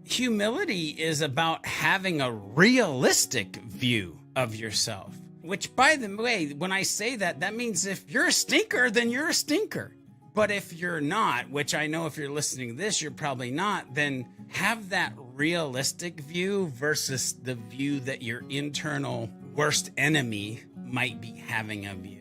Humility is about having a realistic view of yourself. Which, by the way, when I say that, that means if you're a stinker, then you're a stinker. But if you're not, which I know if you're listening to this, you're probably not, then have that realistic view versus the view that your internal worst enemy might be having of you.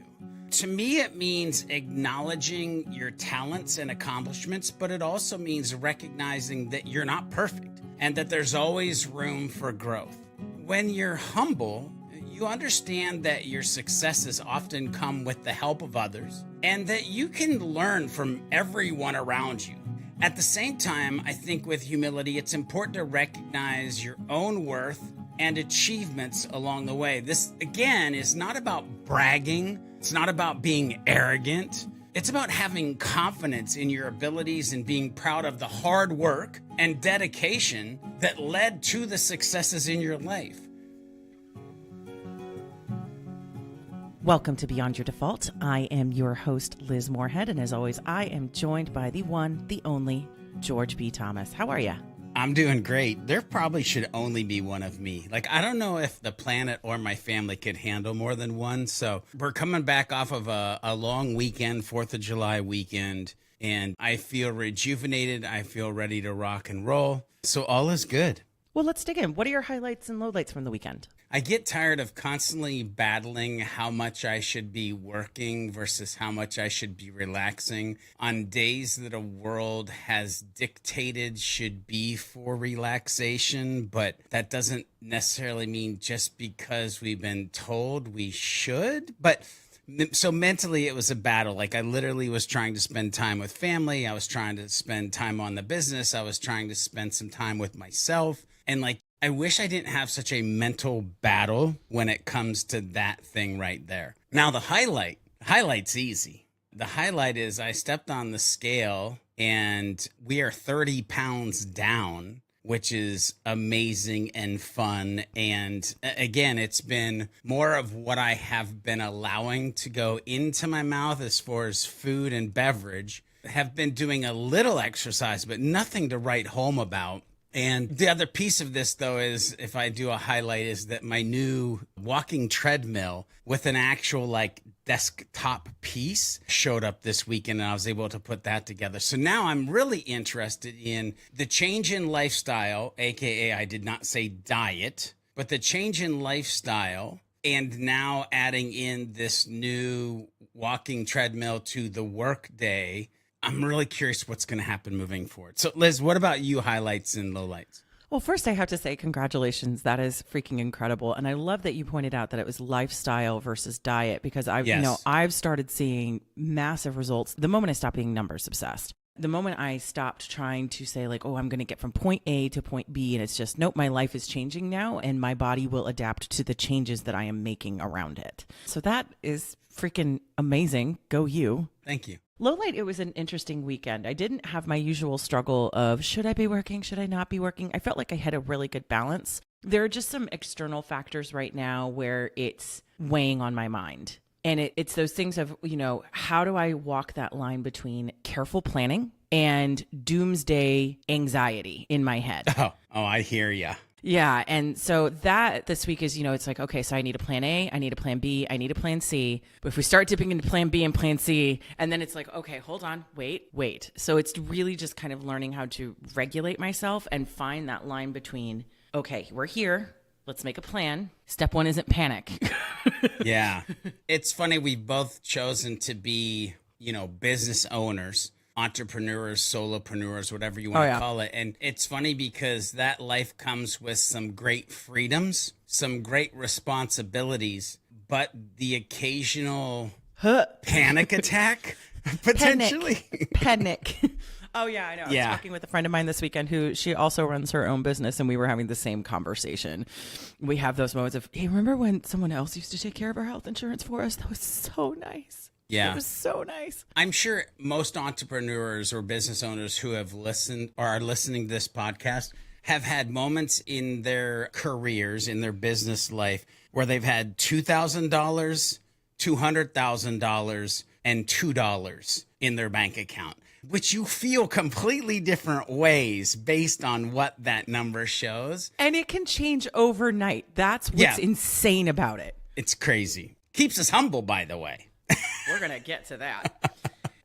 To me, it means acknowledging your talents and accomplishments, but it also means recognizing that you're not perfect and that there's always room for growth. When you're humble, you understand that your successes often come with the help of others and that you can learn from everyone around you. At the same time, I think with humility, it's important to recognize your own worth and achievements along the way. This, again, is not about bragging. It's not about being arrogant. It's about having confidence in your abilities and being proud of the hard work and dedication that led to the successes in your life. Welcome to Beyond Your Default. I am your host, Liz Moorhead, and as always, I am joined by the one, the only, George B. Thomas. How are you? I'm doing great. There probably should only be one of me. I don't know if the planet or my family could handle more than one. So we're coming back off of a long weekend, 4th of July weekend, and I feel rejuvenated. I feel ready to rock and roll. So all is good. Well, let's dig in. What are your highlights and lowlights from the weekend? I get tired of constantly battling how much I should be working versus how much I should be relaxing on days that a world has dictated should be for relaxation. But that doesn't necessarily mean just because we've been told we should. But so mentally, it was a battle. I literally was trying to spend time with family. I was trying to spend time on the business. I was trying to spend some time with myself. And I wish I didn't have such a mental battle when it comes to that thing right there. Now, the highlight's easy. The highlight is I stepped on the scale and we are 30 pounds down, which is amazing and fun. And again, it's been more of what I have been allowing to go into my mouth as far as food and beverage. Have been doing a little exercise, but nothing to write home about. And the other piece of this, though, is if I do a highlight, is that my new walking treadmill with an actual desktop piece showed up this weekend, and I was able to put that together. So now I'm really interested in the change in lifestyle, aka I did not say diet, but the change in lifestyle, and now adding in this new walking treadmill to the work day. I'm really curious what's going to happen moving forward. So, Liz, what about you, highlights and lowlights? Well, first, I have to say congratulations. That is freaking incredible. And I love that you pointed out that it was lifestyle versus diet because I've started seeing massive results the moment I stopped being numbers obsessed. The moment I stopped trying to say I'm going to get from point A to point B, and it's just, nope, my life is changing now and my body will adapt to the changes that I am making around it. So that is freaking amazing. Go you. Thank you. Lowlight, it was an interesting weekend. I didn't have my usual struggle of should I be working, should I not be working? I felt like I had a really good balance. There are just some external factors right now where it's weighing on my mind. And it's those things of, how do I walk that line between careful planning and doomsday anxiety in my head? Oh, I hear ya. Yeah. And so that this week is, it's okay, so I need a plan A, I need a plan B, I need a plan C. But if we start dipping into plan B and plan C, and then it's okay, hold on, wait. So it's really just kind of learning how to regulate myself and find that line between, okay, we're here. Let's make a plan. Step one isn't panic. Yeah. It's funny. We've both chosen to be, business owners, entrepreneurs, solopreneurs, whatever you want to call it. And it's funny because that life comes with some great freedoms, some great responsibilities, but the occasional panic attack, potentially. Panic. Oh, yeah, I know. Yeah. I was talking with a friend of mine this weekend who she also runs her own business, and we were having the same conversation. We have those moments of, hey, remember when someone else used to take care of our health insurance for us? That was so nice. Yeah. It was so nice. I'm sure most entrepreneurs or business owners who have listened or are listening to this podcast have had moments in their careers, in their business life, where they've had $2,000, $200,000, and $2 in their bank account. which you feel completely different ways based on what that number shows. And it can change overnight. That's what's insane about it. It's crazy. Keeps us humble, by the way. We're going to get to that.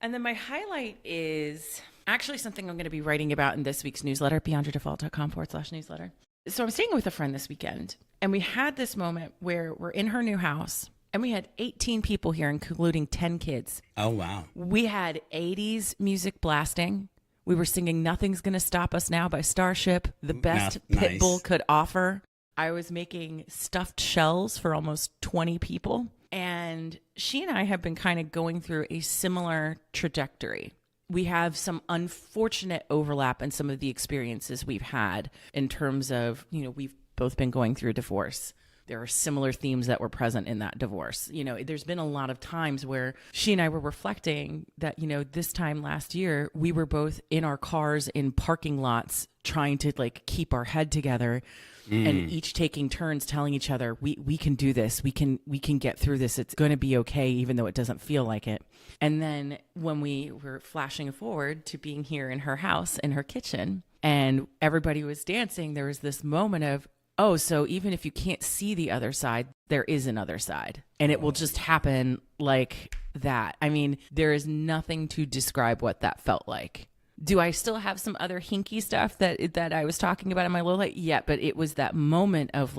And then my highlight is actually something I'm going to be writing about in this week's newsletter, beyondyourdefault.com/newsletter. So I'm staying with a friend this weekend, and we had this moment where we're in her new house, and we had 18 people here, including 10 kids. Oh, wow. We had 80s music blasting. We were singing Nothing's Gonna Stop Us Now by Starship, the best Pitbull could offer. I was making stuffed shells for almost 20 people. And she and I have been kind of going through a similar trajectory. We have some unfortunate overlap in some of the experiences we've had in terms of, we've both been going through a divorce. There are similar themes that were present in that divorce. There's been a lot of times where she and I were reflecting that, this time last year, we were both in our cars in parking lots trying to keep our head together. And each taking turns telling each other, we can do this. We can get through this. It's going to be okay, even though it doesn't feel like it. And then when we were flashing forward to being here in her house, in her kitchen, and everybody was dancing, there was this moment of, oh, so even if you can't see the other side, there is another side. And it will just happen like that. I mean, there is nothing to describe what that felt like. Do I still have some other hinky stuff that I was talking about in my low light? Yeah, but it was that moment of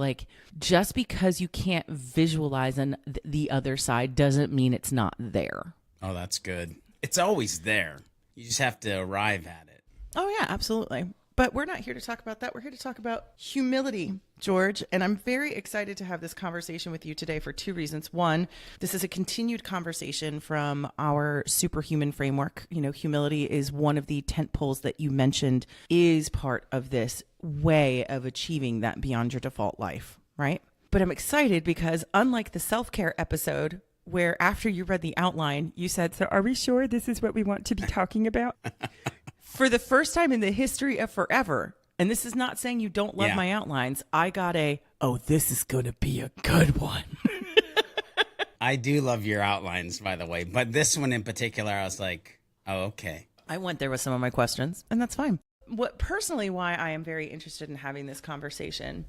just because you can't visualize the other side doesn't mean it's not there. Oh, that's good. It's always there. You just have to arrive at it. Oh, yeah, absolutely. But we're not here to talk about that. We're here to talk about humility, George. And I'm very excited to have this conversation with you today for two reasons. One, this is a continued conversation from our superhuman framework. Humility is one of the tent poles that you mentioned is part of this way of achieving that beyond your default life, right? But I'm excited because unlike the self-care episode, where after you read the outline, you said, so are we sure this is what we want to be talking about? For the first time in the history of forever, and this is not saying you don't love my outlines, I got this is going to be a good one. I do love your outlines, by the way. But this one in particular, I was like, oh, okay. I went there with some of my questions, and that's fine. Why I am very interested in having this conversation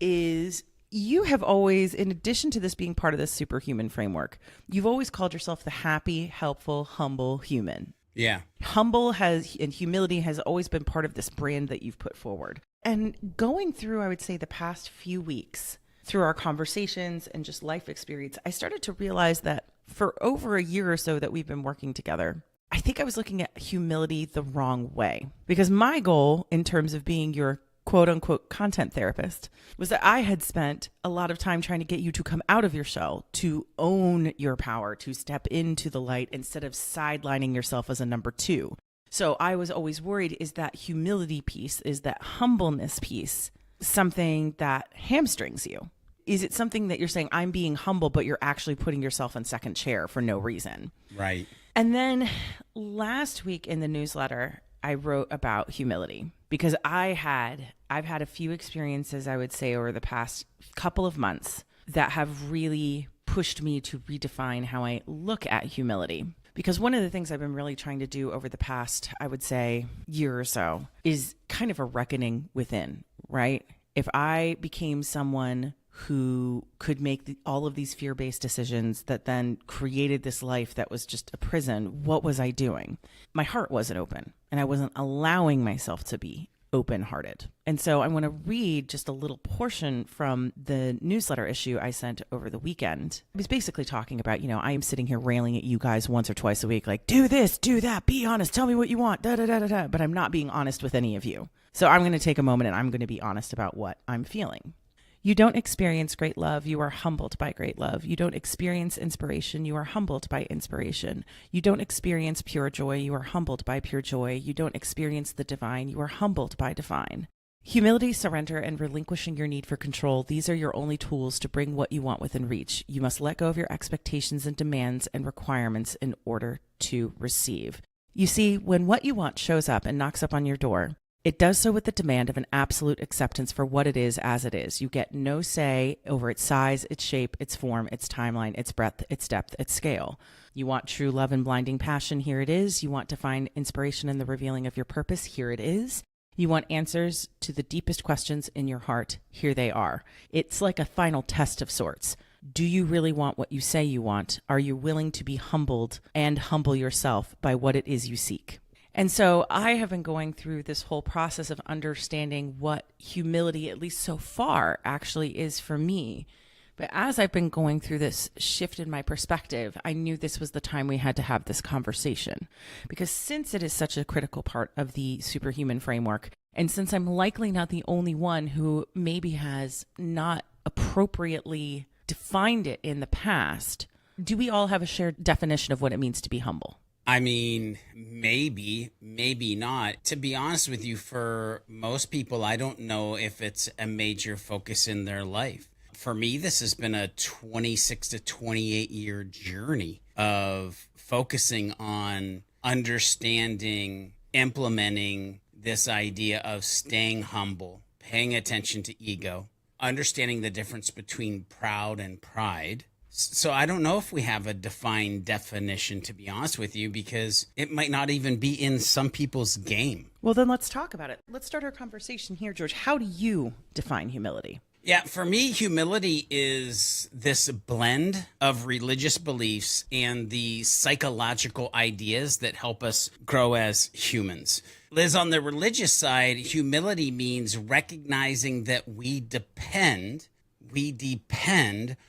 is you have always, in addition to this being part of this superhuman framework, you've always called yourself the happy, helpful, humble human. Yeah. And humility has always been part of this brand that you've put forward. And going through, I would say, the past few weeks, through our conversations and just life experience, I started to realize that for over a year or so that we've been working together, I think I was looking at humility the wrong way. Because my goal in terms of being your quote unquote content therapist was that I had spent a lot of time trying to get you to come out of your shell, to own your power, to step into the light instead of sidelining yourself as a number two. So I was always worried, is that humility piece, is that humbleness piece something that hamstrings you? Is it something that you're saying, I'm being humble, but you're actually putting yourself in second chair for no reason? Right. And then last week in the newsletter, I wrote about humility because I've had a few experiences, I would say, over the past couple of months that have really pushed me to redefine how I look at humility. Because one of the things I've been really trying to do over the past, I would say, year or so is kind of a reckoning within, right? If I became someone who could make all of these fear-based decisions that then created this life that was just a prison, what was I doing? My heart wasn't open, and I wasn't allowing myself to be open-hearted. And so I want to read just a little portion from the newsletter issue I sent over the weekend. I was basically talking about, I am sitting here railing at you guys once or twice a week, like, do this, do that, be honest, tell me what you want, da-da-da-da-da, but I'm not being honest with any of you. So I'm going to take a moment and I'm going to be honest about what I'm feeling. You don't experience great love, you are humbled by great love. You don't experience inspiration, you are humbled by inspiration. You don't experience pure joy, you are humbled by pure joy. You don't experience the divine, you are humbled by divine. Humility, surrender, and relinquishing your need for control, these are your only tools to bring what you want within reach. You must let go of your expectations and demands and requirements in order to receive. You see, when what you want shows up and knocks up on your door, It does so with the demand of an absolute acceptance for what it is as it is. You get no say over its size, its shape, its form, its timeline, its breadth, its depth, its scale. You want true love and blinding passion? Here it is. You want to find inspiration in the revealing of your purpose? Here it is. You want answers to the deepest questions in your heart? Here they are. It's like a final test of sorts. Do you really want what you say you want? Are you willing to be humbled and humble yourself by what it is you seek? And so I have been going through this whole process of understanding what humility, at least so far, actually is for me. But as I've been going through this shift in my perspective, I knew this was the time we had to have this conversation. Because since it is such a critical part of the superhuman framework, and since I'm likely not the only one who maybe has not appropriately defined it in the past, do we all have a shared definition of what it means to be humble? I mean, maybe not. To be honest with you, for most people, I don't know if it's a major focus in their life. For me, this has been a 26 to 28 year journey of focusing on understanding, implementing this idea of staying humble, paying attention to ego, understanding the difference between proud and pride. So I don't know if we have a defined definition, to be honest with you, because it might not even be in some people's game. Well, then let's talk about it. Let's start our conversation here, George. How do you define humility? Yeah, for me, humility is this blend of religious beliefs and the psychological ideas that help us grow as humans. Liz, on the religious side, humility means recognizing that we depend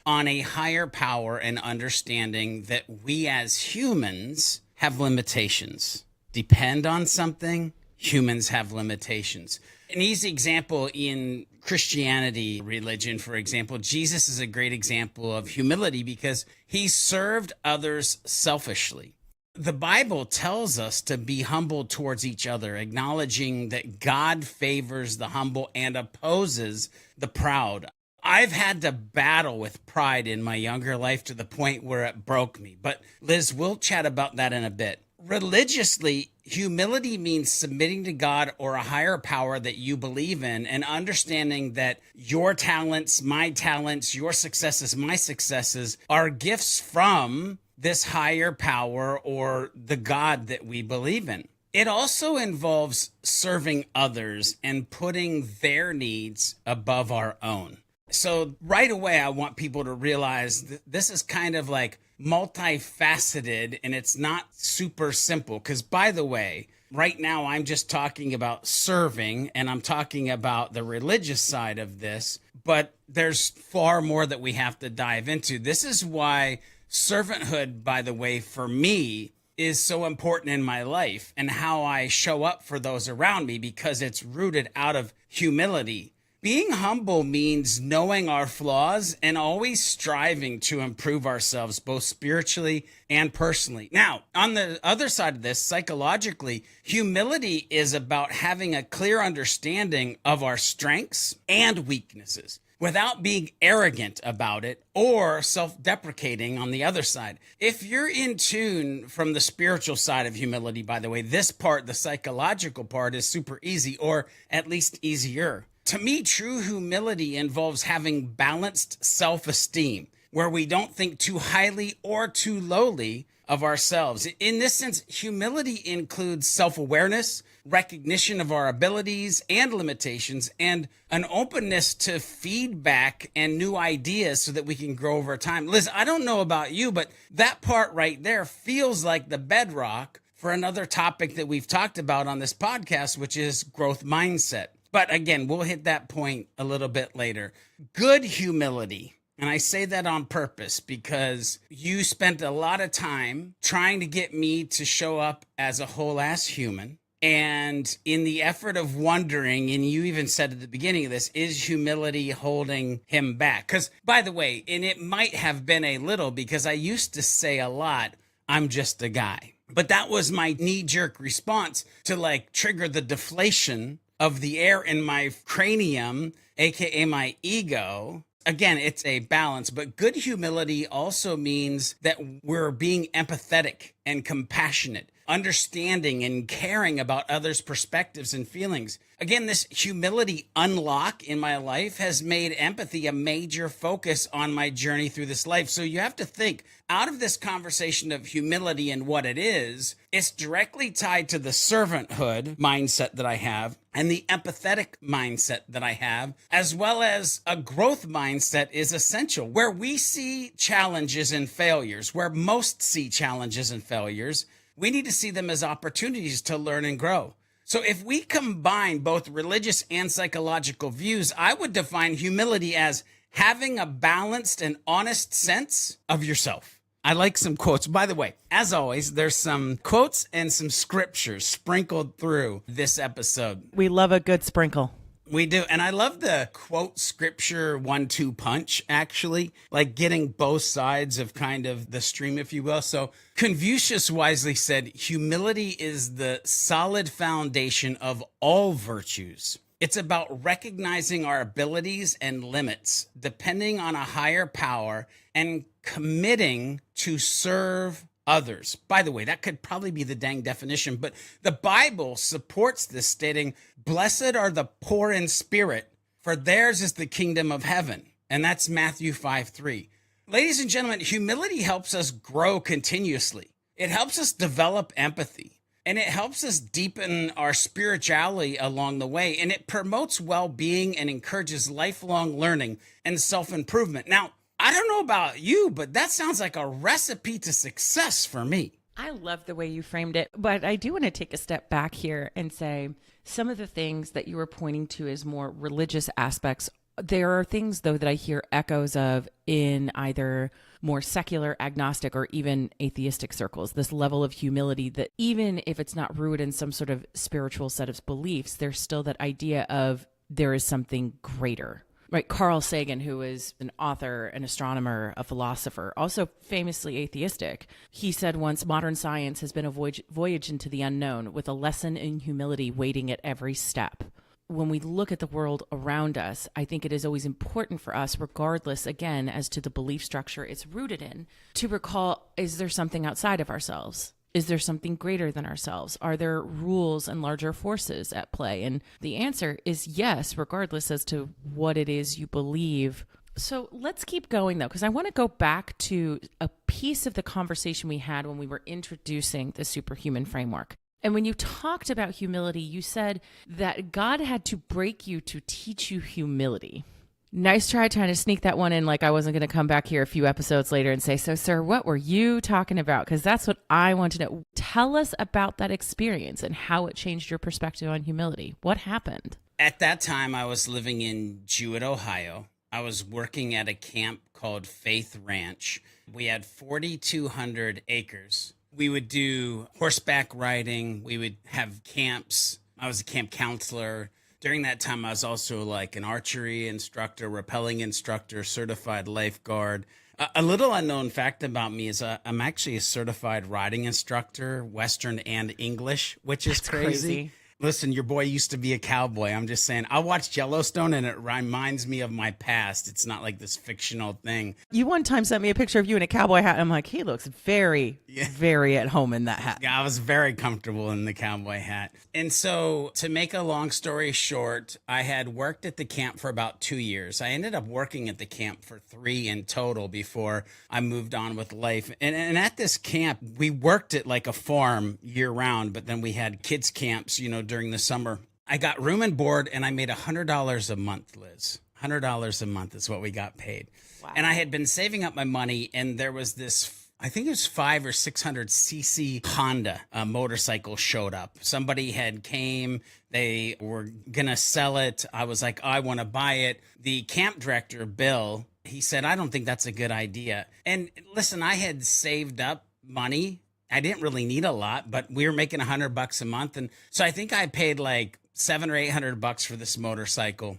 on a higher power and understanding that we as humans have limitations. Depend on something, humans have limitations. An easy example in Christianity religion, for example, Jesus is a great example of humility because he served others selfishly. The Bible tells us to be humble towards each other, acknowledging that God favors the humble and opposes the proud. I've had to battle with pride in my younger life to the point where it broke me. But Liz, we'll chat about that in a bit. Religiously, humility means submitting to God or a higher power that you believe in and understanding that your talents, my talents, your successes, my successes are gifts from this higher power or the God that we believe in. It also involves serving others and putting their needs above our own. So right away, I want people to realize this is kind of like multifaceted and it's not super simple. Because by the way, right now I'm just talking about serving and I'm talking about the religious side of this, but there's far more that we have to dive into. This is why servanthood, by the way, for me is so important in my life and how I show up for those around me because it's rooted out of humility. Being humble means knowing our flaws and always striving to improve ourselves, both spiritually and personally. Now, on the other side of this, psychologically, humility is about having a clear understanding of our strengths and weaknesses without being arrogant about it or self-deprecating on the other side. If you're in tune from the spiritual side of humility, by the way, this part, the psychological part, is super easy, or at least easier. To me, true humility involves having balanced self-esteem, where we don't think too highly or too lowly of ourselves. In this sense, humility includes self-awareness, recognition of our abilities and limitations, and an openness to feedback and new ideas so that we can grow over time. Liz, I don't know about you, but that part right there feels like the bedrock for another topic that we've talked about on this podcast, which is growth mindset. But again, we'll hit that point a little bit later. Good humility. And I say that on purpose because you spent a lot of time trying to get me to show up as a whole ass human. And in the effort of wondering, and you even said at the beginning of this, is humility holding him back? Because, by the way, and it might have been a little because I used to say a lot, I'm just a guy. But that was my knee-jerk response to like trigger the deflation of the air in my cranium, aka my ego. Again, it's a balance, but good humility also means that we're being empathetic and compassionate, understanding and caring about others' perspectives and feelings. Again, this humility unlock in my life has made empathy a major focus on my journey through this life. So you have to think out of this conversation of humility and what it is, it's directly tied to the servanthood mindset that I have and the empathetic mindset that I have, as well as a growth mindset is essential. Where we see challenges and failures, where most see challenges and failures, we need to see them as opportunities to learn and grow. So if we combine both religious and psychological views, I would define humility as having a balanced and honest sense of yourself. I like some quotes. By the way, as always, there's some quotes and some scriptures sprinkled through this episode. We love a good sprinkle. We do. And I love the quote scripture 1-2 punch, actually, like getting both sides of kind of the stream, if you will. So Confucius wisely said, humility is the solid foundation of all virtues. It's about recognizing our abilities and limits, depending on a higher power and committing to serve others. By the way, that could probably be the dang definition, but the Bible supports this, stating, "Blessed are the poor in spirit, for theirs is the kingdom of heaven." And that's Matthew 5:3. Ladies and gentlemen, humility helps us grow continuously. It helps us develop empathy, and it helps us deepen our spirituality along the way, and it promotes well-being and encourages lifelong learning and self-improvement. Now, I don't know about you, but that sounds like a recipe to success for me. I love the way you framed it, but I do want to take a step back here and say some of the things that you were pointing to as more religious aspects. There are things, though, that I hear echoes of in either more secular, agnostic, or even atheistic circles. This level of humility that even if it's not rooted in some sort of spiritual set of beliefs, there's still that idea of there is something greater. Right, Carl Sagan, who is an author, an astronomer, a philosopher, also famously atheistic, he said once, modern science has been a voyage into the unknown with a lesson in humility waiting at every step. When we look at the world around us, I think it is always important for us, regardless, again, as to the belief structure it's rooted in, to recall, is there something outside of ourselves? Is there something greater than ourselves? Are there rules and larger forces at play? And the answer is yes, regardless as to what it is you believe. So let's keep going, though, because I want to go back to a piece of the conversation we had when we were introducing the superhuman framework. And when you talked about humility, you said that God had to break you to teach you humility. Nice try trying to sneak that one in like I wasn't going to come back here a few episodes later and say, so, sir, what were you talking about? Because that's what I want to know. Tell us about that experience and how it changed your perspective on humility. What happened? At that time, I was living in Jewett, Ohio. I was working at a camp called Faith Ranch. We had 4,200 acres. We would do horseback riding. We would have camps. I was a camp counselor. During that time, I was also like an archery instructor, rappelling instructor, certified lifeguard. A little unknown fact about me is I'm actually a certified riding instructor, Western and English, which is crazy. Listen, your boy used to be a cowboy. I'm just saying, I watched Yellowstone and it reminds me of my past. It's not like this fictional thing. You one time sent me a picture of you in a cowboy hat. I'm like, he looks very, very at home in that hat. Yeah, I was very comfortable in the cowboy hat. And so to make a long story short, I had worked at the camp for about 2 years. I ended up working at the camp for 3 in total before I moved on with life. And at this camp, we worked at like a farm year round, but then we had kids camps, during the summer. I got room and board and I made $100 a month, Liz. $100 a month is what we got paid. Wow. And I had been saving up my money, and there was this, I think it was 500 or 600 cc Honda motorcycle showed up. Somebody had came, they were gonna sell it. I was like, I want to buy it. The camp director, Bill, he said, I don't think that's a good idea. And listen, I had saved up money. I didn't really need a lot, but we were making $100 a month. And so I think I paid like $700 or $800 for this motorcycle.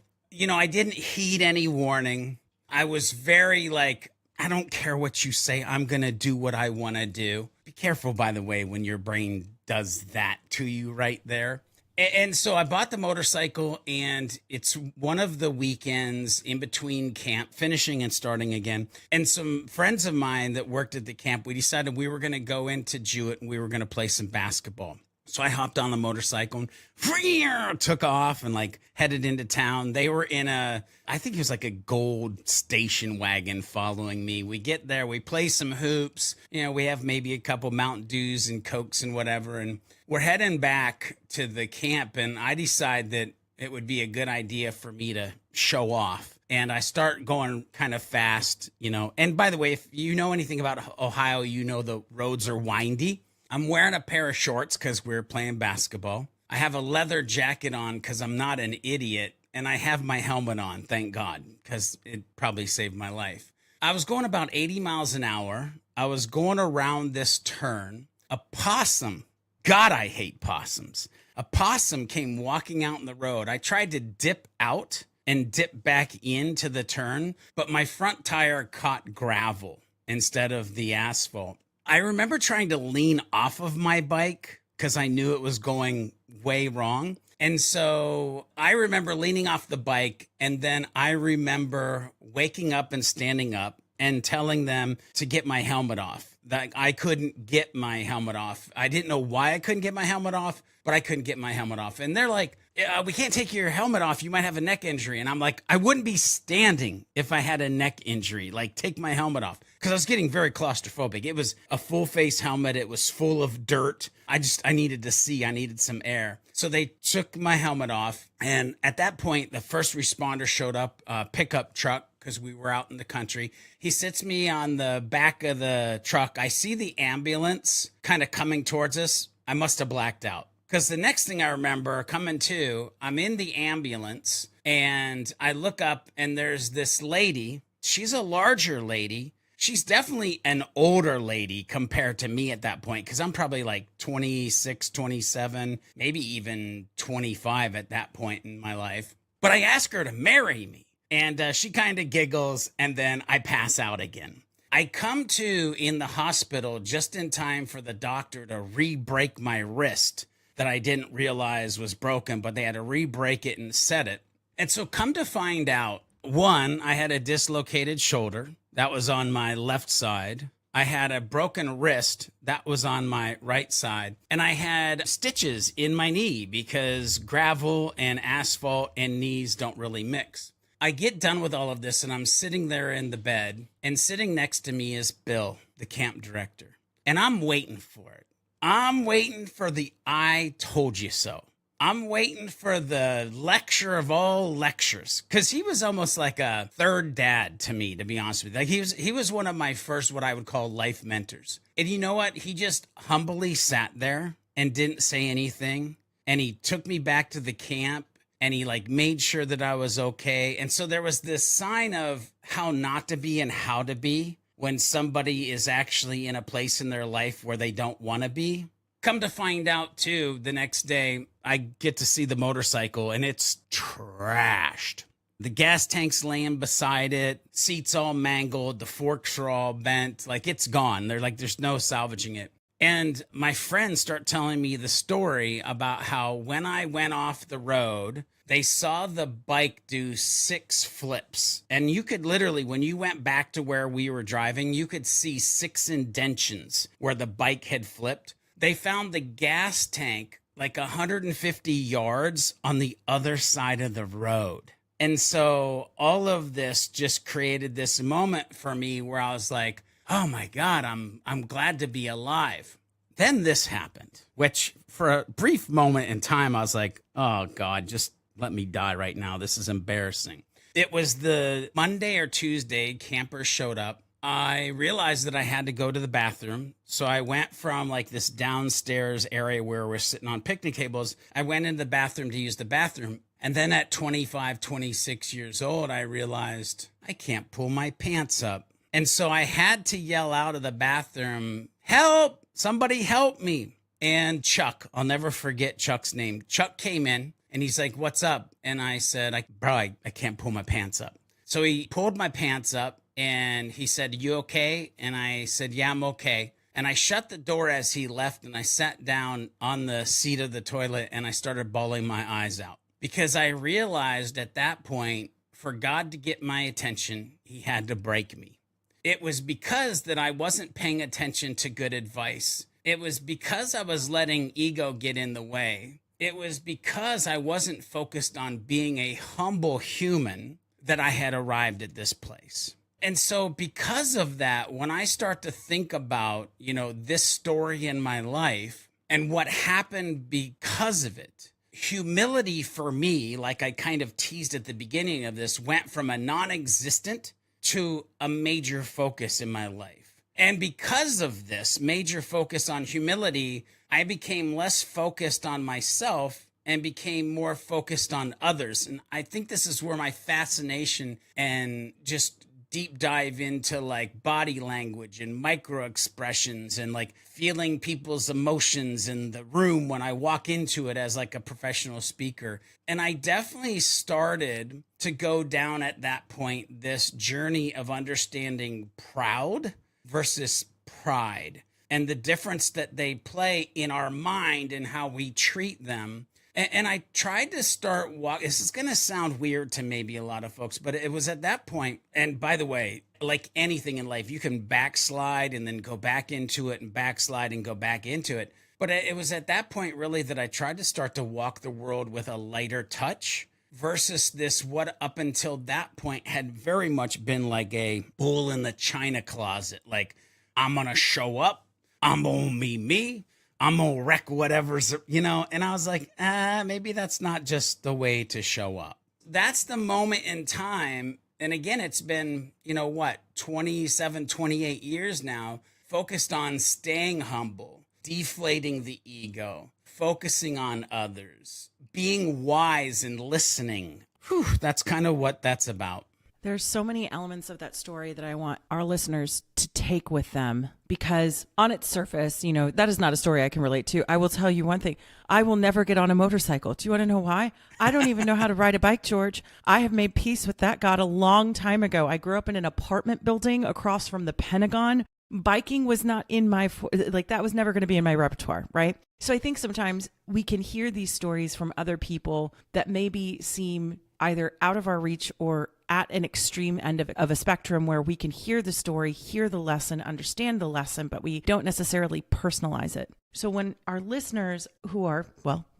I didn't heed any warning. I was very like, I don't care what you say. I'm going to do what I want to do. Be careful, by the way, when your brain does that to you right there. And so I bought the motorcycle, and it's one of the weekends in between camp, finishing and starting again. And some friends of mine that worked at the camp, we decided we were going to go into Jewett and we were going to play some basketball. So I hopped on the motorcycle and took off and like headed into town. They were in I think it was like a gold station wagon following me. We get there, we play some hoops. You know, we have maybe a couple Mountain Dews and Cokes and whatever. And we're heading back to the camp. And I decide that it would be a good idea for me to show off. And I start going kind of fast, you know. And by the way, if you know anything about Ohio, you know the roads are windy. I'm wearing a pair of shorts because we're playing basketball. I have a leather jacket on because I'm not an idiot. And I have my helmet on, thank God, because it probably saved my life. I was going about 80 miles an hour. I was going around this turn. A possum, God, I hate possums. A possum came walking out in the road. I tried to dip out and dip back into the turn, but my front tire caught gravel instead of the asphalt. I remember trying to lean off of my bike because I knew it was going way wrong. And so I remember leaning off the bike, and then I remember waking up and standing up and telling them to get my helmet off. That I couldn't get my helmet off. I didn't know why I couldn't get my helmet off, but I couldn't get my helmet off. And they're like, we can't take your helmet off. You might have a neck injury. And I'm like, I wouldn't be standing if I had a neck injury. Like, take my helmet off. Because I was getting very claustrophobic. It was a full face helmet. It was full of dirt. I needed to see. I needed some air. So they took my helmet off. And at that point, the first responder showed up, pickup truck, because we were out in the country. He sits me on the back of the truck. I see the ambulance kind of coming towards us. I must have blacked out. Because the next thing I remember coming to, I'm in the ambulance and I look up and there's this lady. She's a larger lady. She's definitely an older lady compared to me at that point, because I'm probably like 26, 27, maybe even 25 at that point in my life. But I ask her to marry me, and she kind of giggles, and then I pass out again. I come to in the hospital just in time for the doctor to re-break my wrist that I didn't realize was broken, but they had to re-break it and set it. And so come to find out, one, I had a dislocated shoulder. That was on my left side. I had a broken wrist. That was on my right side. And I had stitches in my knee because gravel and asphalt and knees don't really mix. I get done with all of this and I'm sitting there in the bed, and sitting next to me is Bill, the camp director. And I'm waiting for it. I'm waiting for the I told you so. I'm waiting for the lecture of all lectures, because he was almost like a third dad to me, to be honest with you. Like he was one of my first, what I would call, life mentors. And you know what? He just humbly sat there and didn't say anything. And he took me back to the camp and he like made sure that I was okay. And so there was this sign of how not to be and how to be when somebody is actually in a place in their life where they don't want to be. Come to find out, too, the next day, I get to see the motorcycle, and it's trashed. The gas tank's laying beside it, seats all mangled, the forks are all bent, like it's gone. They're like, there's no salvaging it. And my friends start telling me the story about how when I went off the road, they saw the bike do 6 flips. And you could literally, when you went back to where we were driving, you could see 6 indentions where the bike had flipped. They found the gas tank like 150 yards on the other side of the road. And so all of this just created this moment for me where I was like, oh my God, I'm glad to be alive. Then this happened, which for a brief moment in time, I was like, oh God, just let me die right now. This is embarrassing. It was the Monday or Tuesday, campers showed up. I realized that I had to go to the bathroom. So I went from like this downstairs area where we're sitting on picnic tables. I went into the bathroom to use the bathroom. And then at 25, 26 years old, I realized I can't pull my pants up. And so I had to yell out of the bathroom, help, somebody help me. And Chuck, I'll never forget Chuck's name. Chuck came in and he's like, what's up? And I said, I can't pull my pants up. So he pulled my pants up. And he said, you okay? And I said, yeah, I'm okay. And I shut the door as he left, and I sat down on the seat of the toilet and I started bawling my eyes out, because I realized at that point, for God to get my attention, he had to break me. It was because that I wasn't paying attention to good advice. It was because I was letting ego get in the way. It was because I wasn't focused on being a humble human that I had arrived at this place. And so because of that, when I start to think about, this story in my life and what happened because of it, humility for me, like I kind of teased at the beginning of this, went from a non-existent to a major focus in my life. And because of this major focus on humility, I became less focused on myself and became more focused on others. And I think this is where my fascination and just deep dive into like body language and micro expressions and like feeling people's emotions in the room when I walk into it as like a professional speaker. And I definitely started to go down at that point this journey of understanding proud versus pride and the difference that they play in our mind and how we treat them. And I tried to start this is going to sound weird to maybe a lot of folks, but it was at that point. And by the way, like anything in life, you can backslide and then go back into it and backslide and go back into it. But it was at that point really that I tried to start to walk the world with a lighter touch versus this, what up until that point had very much been like a bull in the china closet. Like, I'm going to show up. I'm going to be me. I'm going to wreck whatever's, and I was like, maybe that's not just the way to show up. That's the moment in time. And again, it's been, 27, 28 years now, focused on staying humble, deflating the ego, focusing on others, being wise and listening. Whew, that's kind of what that's about. There's so many elements of that story that I want our listeners to take with them, because on its surface, that is not a story I can relate to. I will tell you one thing. I will never get on a motorcycle. Do you want to know why? I don't even know how to ride a bike, George. I have made peace with that God a long time ago. I grew up in an apartment building across from the Pentagon. Biking was not in that was never going to be in my repertoire, right? So I think sometimes we can hear these stories from other people that maybe seem either out of our reach or at an extreme end of a spectrum, where we can hear the story, hear the lesson, understand the lesson, but we don't necessarily personalize it. So when our listeners who are,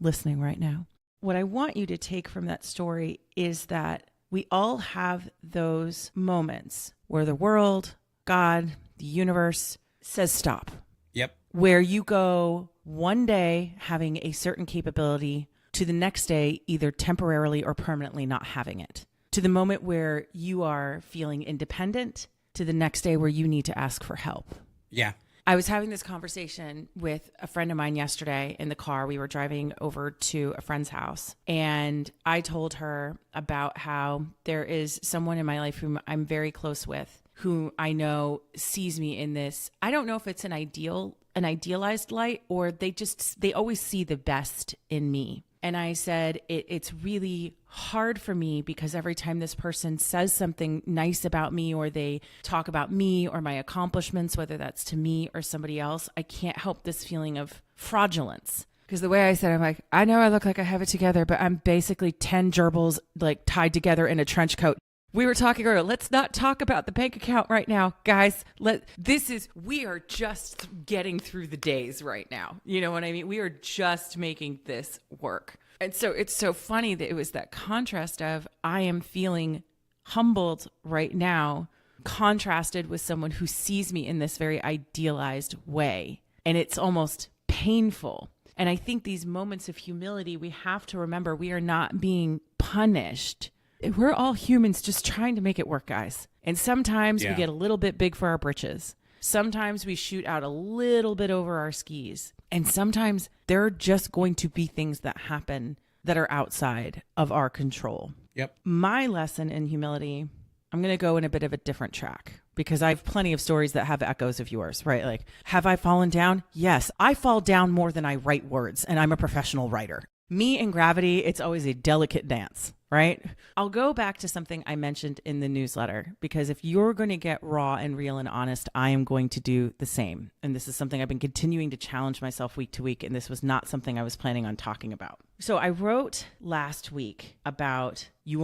listening right now, what I want you to take from that story is that we all have those moments where the world, God, the universe says stop. Yep. Where you go one day having a certain capability to the next day either temporarily or permanently not having it. To the moment where you are feeling independent, to the next day where you need to ask for help. Yeah. I was having this conversation with a friend of mine yesterday in the car. We were driving over to a friend's house, and I told her about how there is someone in my life whom I'm very close with, who I know sees me in this. I don't know if it's an idealized light, or they always see the best in me. And I said, it's really hard for me because every time this person says something nice about me, or they talk about me or my accomplishments, whether that's to me or somebody else, I can't help this feeling of fraudulence. Because the way I said, I'm like, I know I look like I have it together, but I'm basically 10 gerbils like tied together in a trench coat. We were talking earlier, let's not talk about the bank account right now, guys. We are just getting through the days right now. You know what I mean? We are just making this work. And so it's so funny that it was that contrast of I am feeling humbled right now, contrasted with someone who sees me in this very idealized way. And it's almost painful. And I think these moments of humility, we have to remember we are not being punished. We're all humans just trying to make it work, guys. And sometimes we get a little bit big for our britches. Sometimes we shoot out a little bit over our skis. And sometimes there are just going to be things that happen that are outside of our control. Yep. My lesson in humility, I'm going to go in a bit of a different track because I have plenty of stories that have echoes of yours, right? Like, have I fallen down? Yes, I fall down more than I write words, and I'm a professional writer. Me and gravity, it's always a delicate dance. right? I'll go back to something I mentioned in the newsletter, because if you're going to get raw and real and honest, I am going to do the same. And this is something I've been continuing to challenge myself week to week. And this was not something I was planning on talking about. So I wrote last week about you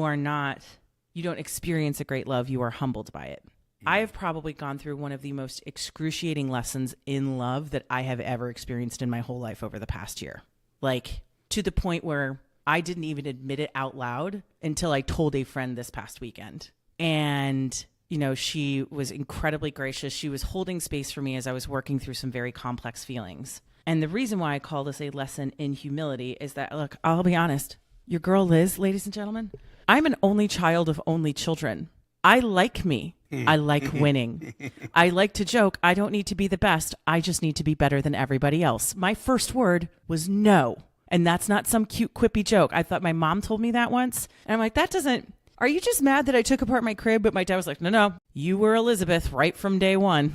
don't experience a great love, you are humbled by it. I have probably gone through one of the most excruciating lessons in love that I have ever experienced in my whole life over the past year. Like, to the point where I didn't even admit it out loud until I told a friend this past weekend. And, she was incredibly gracious. She was holding space for me as I was working through some very complex feelings. And the reason why I call this a lesson in humility is that, look, I'll be honest, your girl Liz, ladies and gentlemen, I'm an only child of only children. I like me. I like winning. I like to joke. I don't need to be the best. I just need to be better than everybody else. My first word was no. And that's not some cute, quippy joke. I thought my mom told me that once. And I'm like, are you just mad that I took apart my crib? But my dad was like, no, you were Elizabeth right from day one.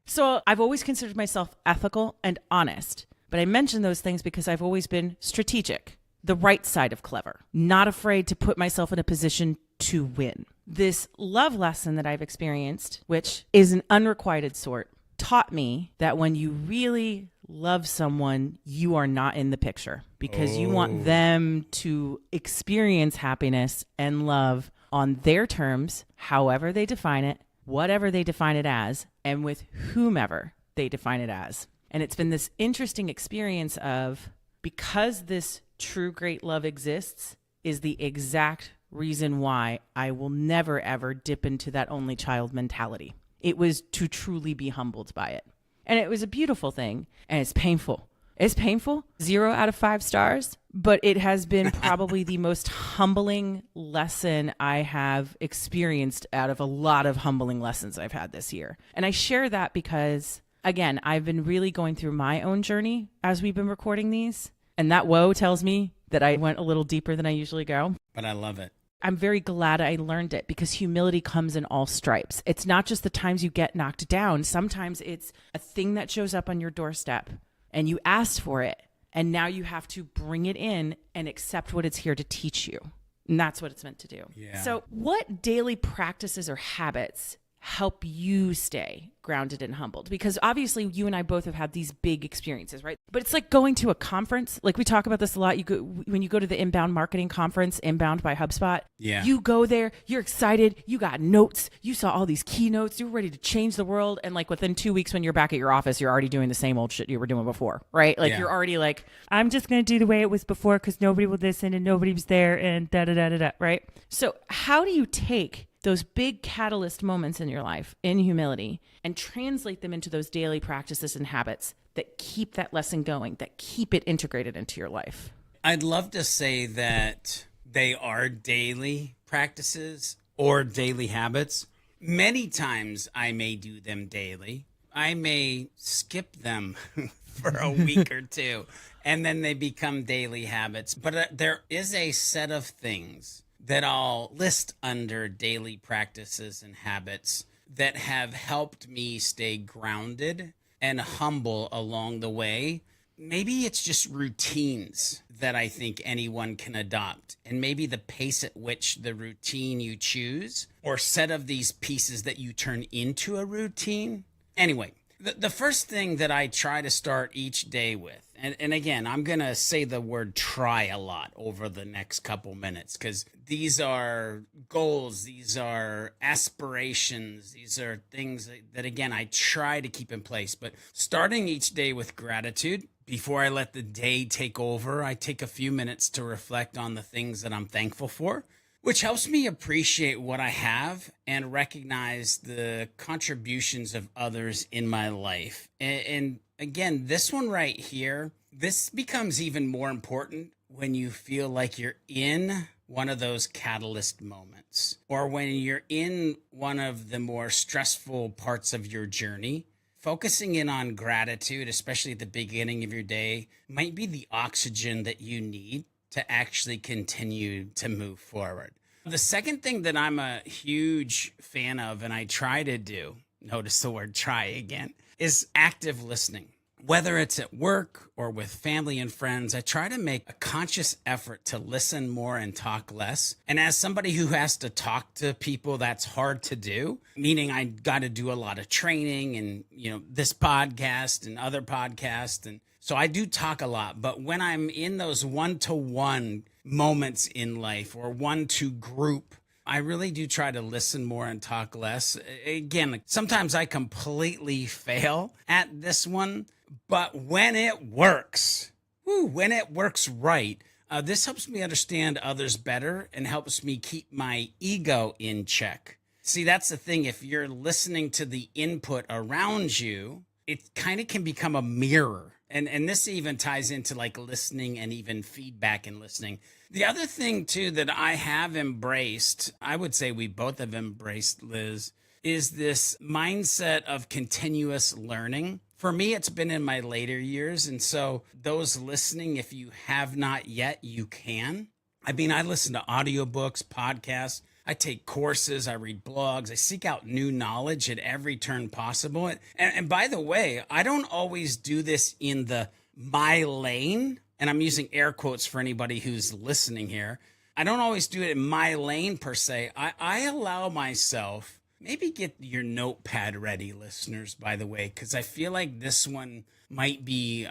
So I've always considered myself ethical and honest. But I mention those things because I've always been strategic, the right side of clever, not afraid to put myself in a position to win. This love lesson that I've experienced, which is an unrequited sort, taught me that when you really love someone, you are not in the picture, because you want them to experience happiness and love on their terms, however they define it, whatever they define it as, and with whomever they define it as. And it's been this interesting experience of, because this true great love exists, is the exact reason why I will never, ever dip into that only child mentality. It was to truly be humbled by it. And it was a beautiful thing. And it's painful. It's painful. 0 out of 5 stars. But it has been probably the most humbling lesson I have experienced out of a lot of humbling lessons I've had this year. And I share that because, again, I've been really going through my own journey as we've been recording these. And that whoa tells me that I went a little deeper than I usually go. But I love it. I'm very glad I learned it, because humility comes in all stripes. It's not just the times you get knocked down. Sometimes it's a thing that shows up on your doorstep and you asked for it, and now you have to bring it in and accept what it's here to teach you. And that's what it's meant to do. Yeah. So what daily practices or habits help you stay grounded and humbled? Because obviously you and I both have had these big experiences, right? But it's like going to a conference. Like, we talk about this a lot. When you go to the Inbound Marketing Conference, Inbound by HubSpot, you go there, you're excited, you got notes, you saw all these keynotes, you're ready to change the world. And like within 2 weeks, when you're back at your office, you're already doing the same old shit you were doing before, right? Like you're already like, I'm just going to do the way it was before because nobody will listen and nobody was there and da-da-da-da-da, right? So how do you take those big catalyst moments in your life in humility and translate them into those daily practices and habits that keep that lesson going, that keep it integrated into your life? I'd love to say that they are daily practices or daily habits. Many times I may do them daily. I may skip them for a week or two, and then they become daily habits. But there is a set of things that I'll list under daily practices and habits that have helped me stay grounded and humble along the way. Maybe it's just routines that I think anyone can adopt, and maybe the pace at which the routine you choose or set of these pieces that you turn into a routine. Anyway, the first thing that I try to start each day with, and again, I'm going to say the word try a lot over the next couple minutes, because these are goals, these are aspirations, these are things that, again, I try to keep in place. But starting each day with gratitude, before I let the day take over, I take a few minutes to reflect on the things that I'm thankful for, which helps me appreciate what I have and recognize the contributions of others in my life. And again, this one right here, this becomes even more important when you feel like you're in one of those catalyst moments, or when you're in one of the more stressful parts of your journey. Focusing in on gratitude, especially at the beginning of your day, might be the oxygen that you need to actually continue to move forward. The second thing that I'm a huge fan of, and I try to do, notice the word try again, is active listening. Whether it's at work or with family and friends, I try to make a conscious effort to listen more and talk less. And as somebody who has to talk to people, that's hard to do, meaning I got to do a lot of training and, this podcast and other podcasts. And so I do talk a lot. But when I'm in those one-to-one moments in life or one-to group, I really do try to listen more and talk less. Again, sometimes I completely fail at this one, but when it works, when it works right, this helps me understand others better and helps me keep my ego in check. See, that's the thing. If you're listening to the input around you, it kind of can become a mirror. And this even ties into like listening and even feedback in listening. The other thing, too, that I have embraced, I would say we both have embraced, Liz, is this mindset of continuous learning. For me, it's been in my later years. And so those listening, if you have not yet, you can. I mean, I listen to audiobooks, podcasts. I take courses, I read blogs, I seek out new knowledge at every turn possible. And by the way, I don't always do this in my lane, and I'm using air quotes for anybody who's listening here. I don't always do it in my lane per se. I allow myself, maybe get your notepad ready, listeners, by the way, because I feel like this one might be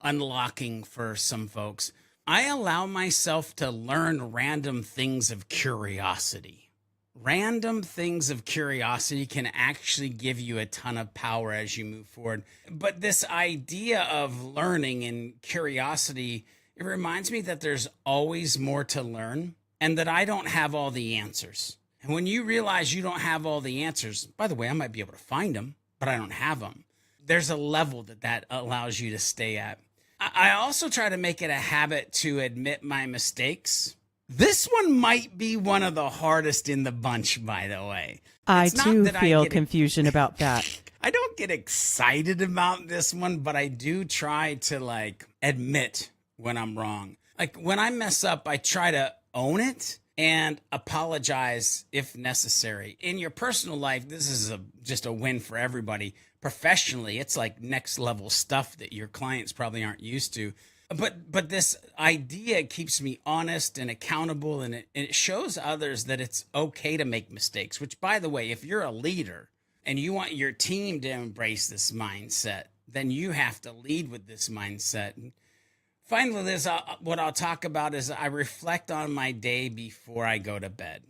unlocking for some folks. I allow myself to learn random things of curiosity. Random things of curiosity can actually give you a ton of power as you move forward. But this idea of learning and curiosity, it reminds me that there's always more to learn and that I don't have all the answers. And when you realize you don't have all the answers, by the way, I might be able to find them, but I don't have them. There's a level that allows you to stay at. I also try to make it a habit to admit my mistakes. This one might be one of the hardest in the bunch, by the way. I too feel confusion about that. I don't get excited about this one, but I do try to admit when I'm wrong. Like when I mess up, I try to own it and apologize if necessary. In your personal life, this is just a win for everybody. Professionally, it's like next level stuff that your clients probably aren't used to. But this idea keeps me honest and accountable, and it shows others that it's okay to make mistakes, which, by the way, if you're a leader and you want your team to embrace this mindset, then you have to lead with this mindset. And finally, Liz, what I'll talk about is I reflect on my day before I go to bed.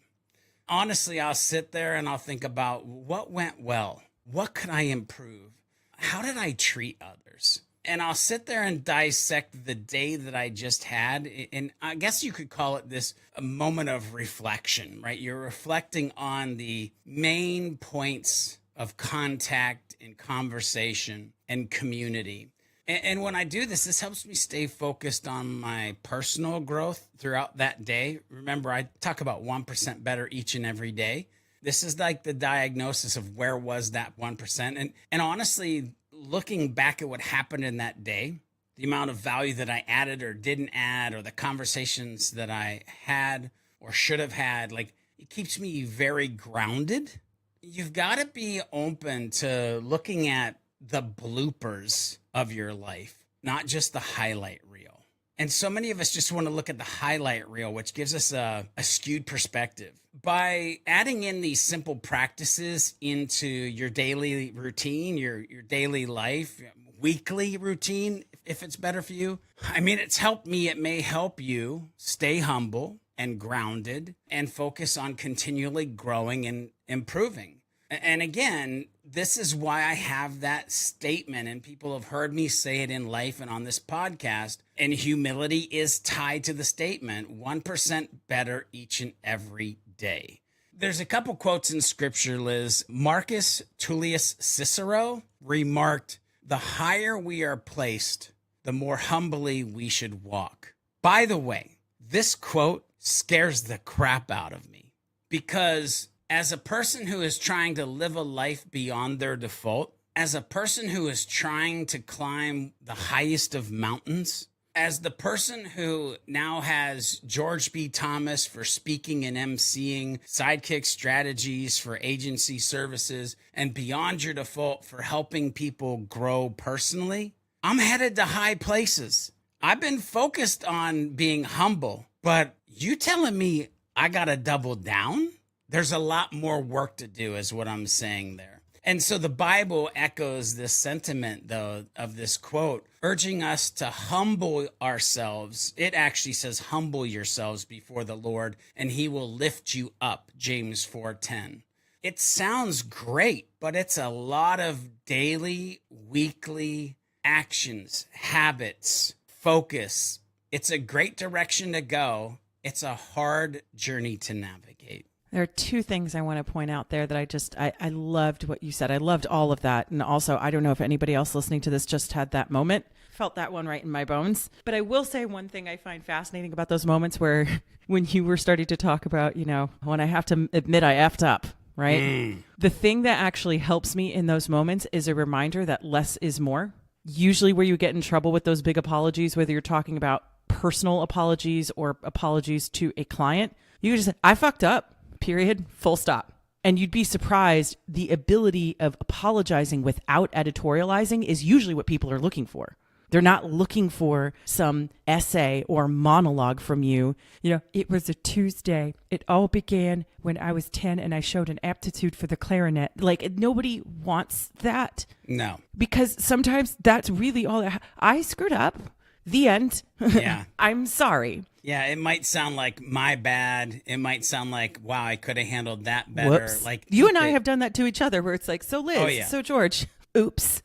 Honestly, I'll sit there and I'll think about what went well. What could I improve? How did I treat others? And I'll sit there and dissect the day that I just had. And I guess you could call it a moment of reflection, right? You're reflecting on the main points of contact and conversation and community. And when I do this helps me stay focused on my personal growth throughout that day. Remember, I talk about 1% better each and every day. This is like the diagnosis of where was that 1%. And honestly, looking back at what happened in that day, the amount of value that I added or didn't add, or the conversations that I had or should have had, it keeps me very grounded. You've got to be open to looking at the bloopers of your life, not just the highlight reel. And so many of us just want to look at the highlight reel, which gives us a skewed perspective. By adding in these simple practices into your daily routine, your daily life, weekly routine, if it's better for you. I mean, it's helped me. It may help you stay humble and grounded and focus on continually growing and improving. And again, this is why I have that statement, and people have heard me say it in life and on this podcast, and humility is tied to the statement, 1% better each and every day. There's a couple quotes in scripture, Liz. Marcus Tullius Cicero remarked, "The higher we are placed, the more humbly we should walk." By the way, this quote scares the crap out of me because as a person who is trying to live a life beyond their default, as a person who is trying to climb the highest of mountains, as the person who now has George B. Thomas for speaking and emceeing, Sidekick Strategies for agency services, and Beyond Your Default for helping people grow personally, I'm headed to high places. I've been focused on being humble, but you telling me I got to double down? There's a lot more work to do is what I'm saying there. And so the Bible echoes this sentiment, though, of this quote, urging us to humble ourselves. It actually says, humble yourselves before the Lord, and he will lift you up, James 4:10. It sounds great, but it's a lot of daily, weekly actions, habits, focus. It's a great direction to go. It's a hard journey to navigate. There are two things I want to point out there that I loved what you said. I loved all of that. And also, I don't know if anybody else listening to this just had that moment, felt that one right in my bones. But I will say one thing I find fascinating about those moments where when you were starting to talk about, when I have to admit I effed up, right? The thing that actually helps me in those moments is a reminder that less is more. Usually where you get in trouble with those big apologies, whether you're talking about personal apologies or apologies to a client, you can just say, I fucked up. Period. Full stop. And you'd be surprised the ability of apologizing without editorializing is usually what people are looking for. They're not looking for some essay or monologue from you. It was a Tuesday. It all began when I was 10 and I showed an aptitude for the clarinet. Like, nobody wants that. No. Because sometimes that's really all. I screwed up. The end. Yeah. I'm sorry. Yeah, it might sound like my bad. It might sound like, wow, I could have handled that better. Whoops. Like you and I have done that to each other where it's like, so Liz, oh, yeah. So George, oops.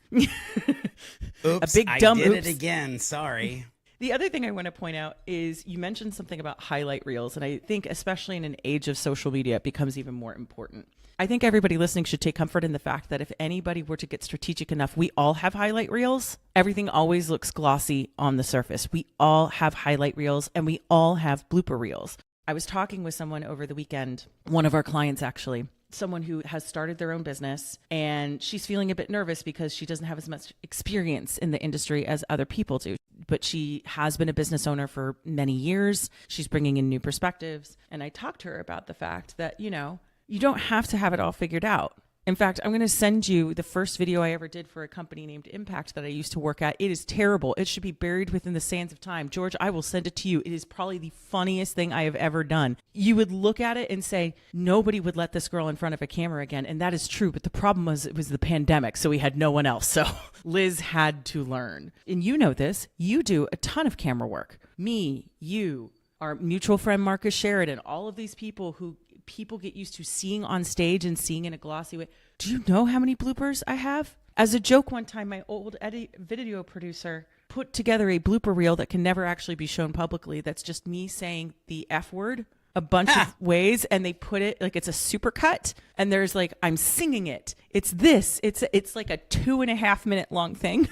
Oops, a big dumb I did oops. it again. Sorry. The other thing I want to point out is you mentioned something about highlight reels. And I think especially in an age of social media, it becomes even more important. I think everybody listening should take comfort in the fact that if anybody were to get strategic enough, we all have highlight reels. Everything always looks glossy on the surface. We all have highlight reels and we all have blooper reels. I was talking with someone over the weekend, one of our clients actually, someone who has started their own business, and she's feeling a bit nervous because she doesn't have as much experience in the industry as other people do. But she has been a business owner for many years. She's bringing in new perspectives. And I talked to her about the fact that, you don't have to have it all figured out. In fact, I'm going to send you the first video I ever did for a company named Impact that I used to work at. It is terrible. It should be buried within the sands of time. George, I will send it to you. It is probably the funniest thing I have ever done. You would look at it and say, nobody would let this girl in front of a camera again. And that is true. But the problem was it was the pandemic. So we had no one else. So Liz had to learn. And you know this. You do a ton of camera work. Me, you, our mutual friend Marcus Sheridan, all of these people who people get used to seeing on stage and seeing in a glossy way. Do you know how many bloopers I have? As a joke one time, my old video producer put together a blooper reel that can never actually be shown publicly. That's just me saying the F word a bunch of ways, and they put it like it's a supercut, and there's like, I'm singing it. It's like a 2.5 minute long thing.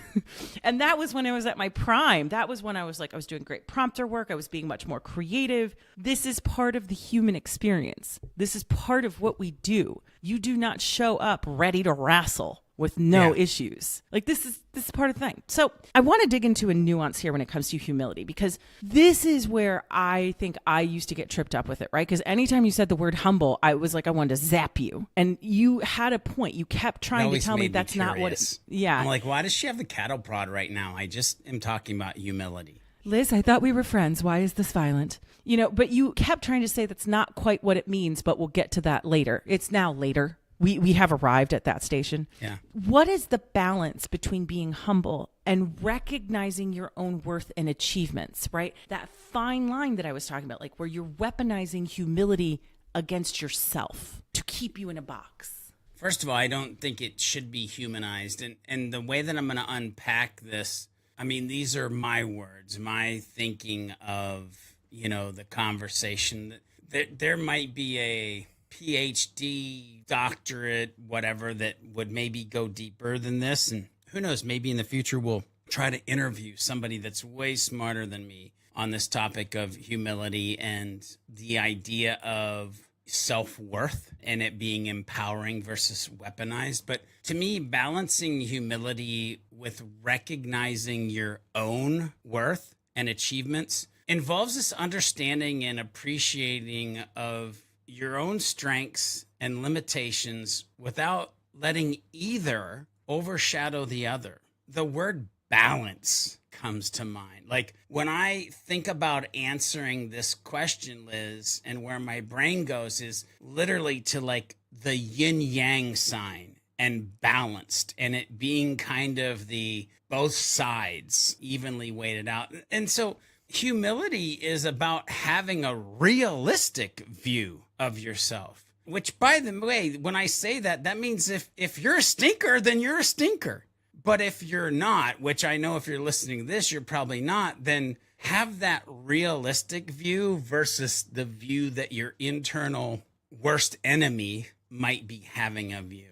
And that was when I was at my prime. That was when I was doing great prompter work. I was being much more creative. This is part of the human experience. This is part of what we do. You do not show up ready to wrestle with no issues. Like this is part of the thing. So I want to dig into a nuance here when it comes to humility, because this is where I think I used to get tripped up with it, right? Because anytime you said the word humble, I was like, I wanted to zap you. And you had a point. You kept trying to tell me that's not what it, I'm like, why does she have the cattle prod right now? I just am talking about humility. Liz, I thought we were friends. Why is this violent? But you kept trying to say that's not quite what it means, but we'll get to that later. It's now later. We have arrived at that station. Yeah. What is the balance between being humble and recognizing your own worth and achievements, right? That fine line that I was talking about, like where you're weaponizing humility against yourself to keep you in a box. First of all, I don't think it should be humanized. And the way that I'm going to unpack this, I mean, these are my words, my thinking of, the conversation. There might be a PhD, doctorate, whatever, that would maybe go deeper than this. And who knows, maybe in the future we'll try to interview somebody that's way smarter than me on this topic of humility and the idea of self-worth and it being empowering versus weaponized. But to me, balancing humility with recognizing your own worth and achievements involves this understanding and appreciating of your own strengths and limitations without letting either overshadow the other. The word balance comes to mind. Like when I think about answering this question, Liz, and where my brain goes is literally to like the yin yang sign and balanced, and it being kind of the both sides evenly weighted out. And so humility is about having a realistic view of yourself, which, by the way, when I say that, that means if you're a stinker, then you're a stinker. But if you're not, which I know if you're listening to this, you're probably not, then have that realistic view versus the view that your internal worst enemy might be having of you.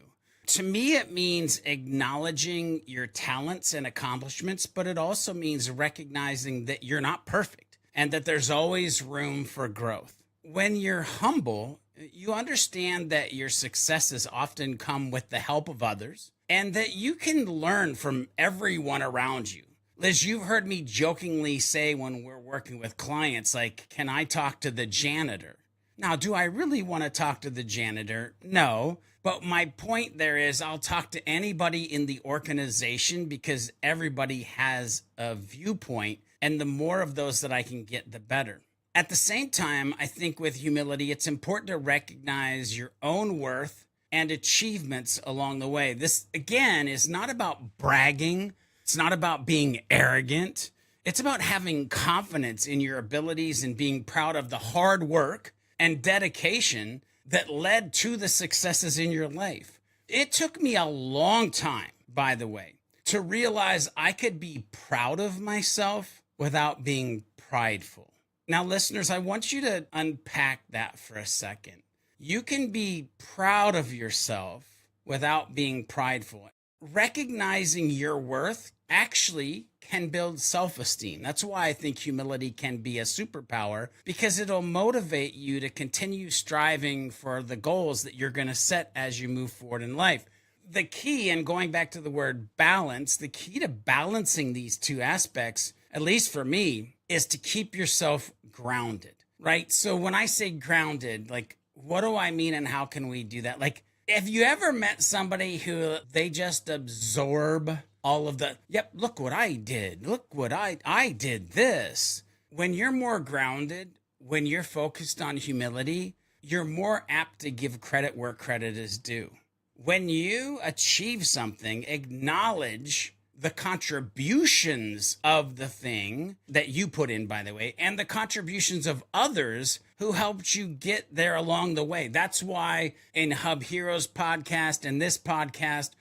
To me, it means acknowledging your talents and accomplishments, but it also means recognizing that you're not perfect and that there's always room for growth. When you're humble, you understand that your successes often come with the help of others and that you can learn from everyone around you. Liz, you've heard me jokingly say when we're working with clients, like, can I talk to the janitor? Now, do I really want to talk to the janitor? No. But my point there is I'll talk to anybody in the organization because everybody has a viewpoint, and the more of those that I can get, the better. At the same time, I think with humility, it's important to recognize your own worth and achievements along the way. This, again, is not about bragging. It's not about being arrogant. It's about having confidence in your abilities and being proud of the hard work and dedication that led to the successes in your life. It took me a long time, by the way, to realize I could be proud of myself without being prideful. Now, listeners, I want you to unpack that for a second. You can be proud of yourself without being prideful. Recognizing your worth actually can build self-esteem. That's why I think humility can be a superpower, because it'll motivate you to continue striving for the goals that you're going to set as you move forward in life. The key, and going back to the word balance, the key to balancing these two aspects, at least for me, is to keep yourself grounded, right? So when I say grounded, like, what do I mean and how can we do that? Like, have you ever met somebody who they just absorb all of the, yep, look what I did. Look what I did this. When you're more grounded, when you're focused on humility, you're more apt to give credit where credit is due. When you achieve something, acknowledge the contributions of the thing that you put in, by the way, and the contributions of others who helped you get there along the way. That's why in Hub Heroes podcast and this podcast,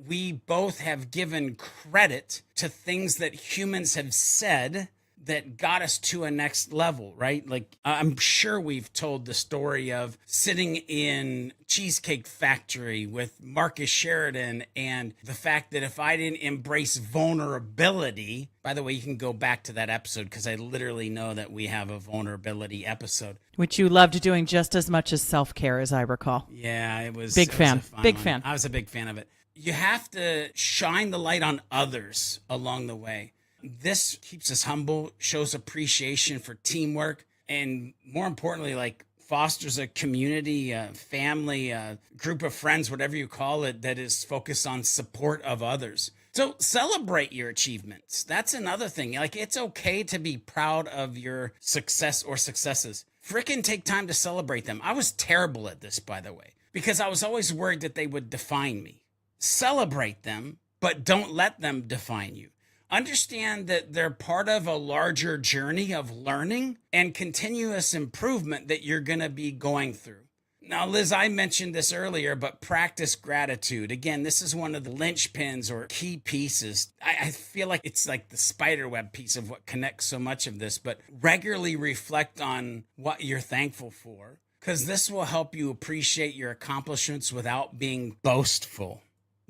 we both have given credit to things that humans have said that got us to a next level, right? Like, I'm sure we've told the story of sitting in Cheesecake Factory with Marcus Sheridan and the fact that if I didn't embrace vulnerability, by the way, you can go back to that episode because I literally know that we have a vulnerability episode. Which you loved doing just as much as self-care, as I recall. Yeah, it was. Big fan. Big one. fan. I was a big fan of it. You have to shine the light on others along the way. This keeps us humble, shows appreciation for teamwork, and more importantly, like, fosters a community, a family, a group of friends, whatever you call it, that is focused on support of others. So celebrate your achievements. That's another thing. Like, it's okay to be proud of your success or successes. Frickin' take time to celebrate them. I was terrible at this, by the way, because I was always worried that they would define me. Celebrate them, but don't let them define you. Understand that they're part of a larger journey of learning and continuous improvement that you're going to be going through. Now, Liz, I mentioned this earlier, but practice gratitude. Again, this is one of the linchpins or key pieces. I feel like it's like the spiderweb piece of what connects so much of this, but regularly reflect on what you're thankful for, because this will help you appreciate your accomplishments without being boastful.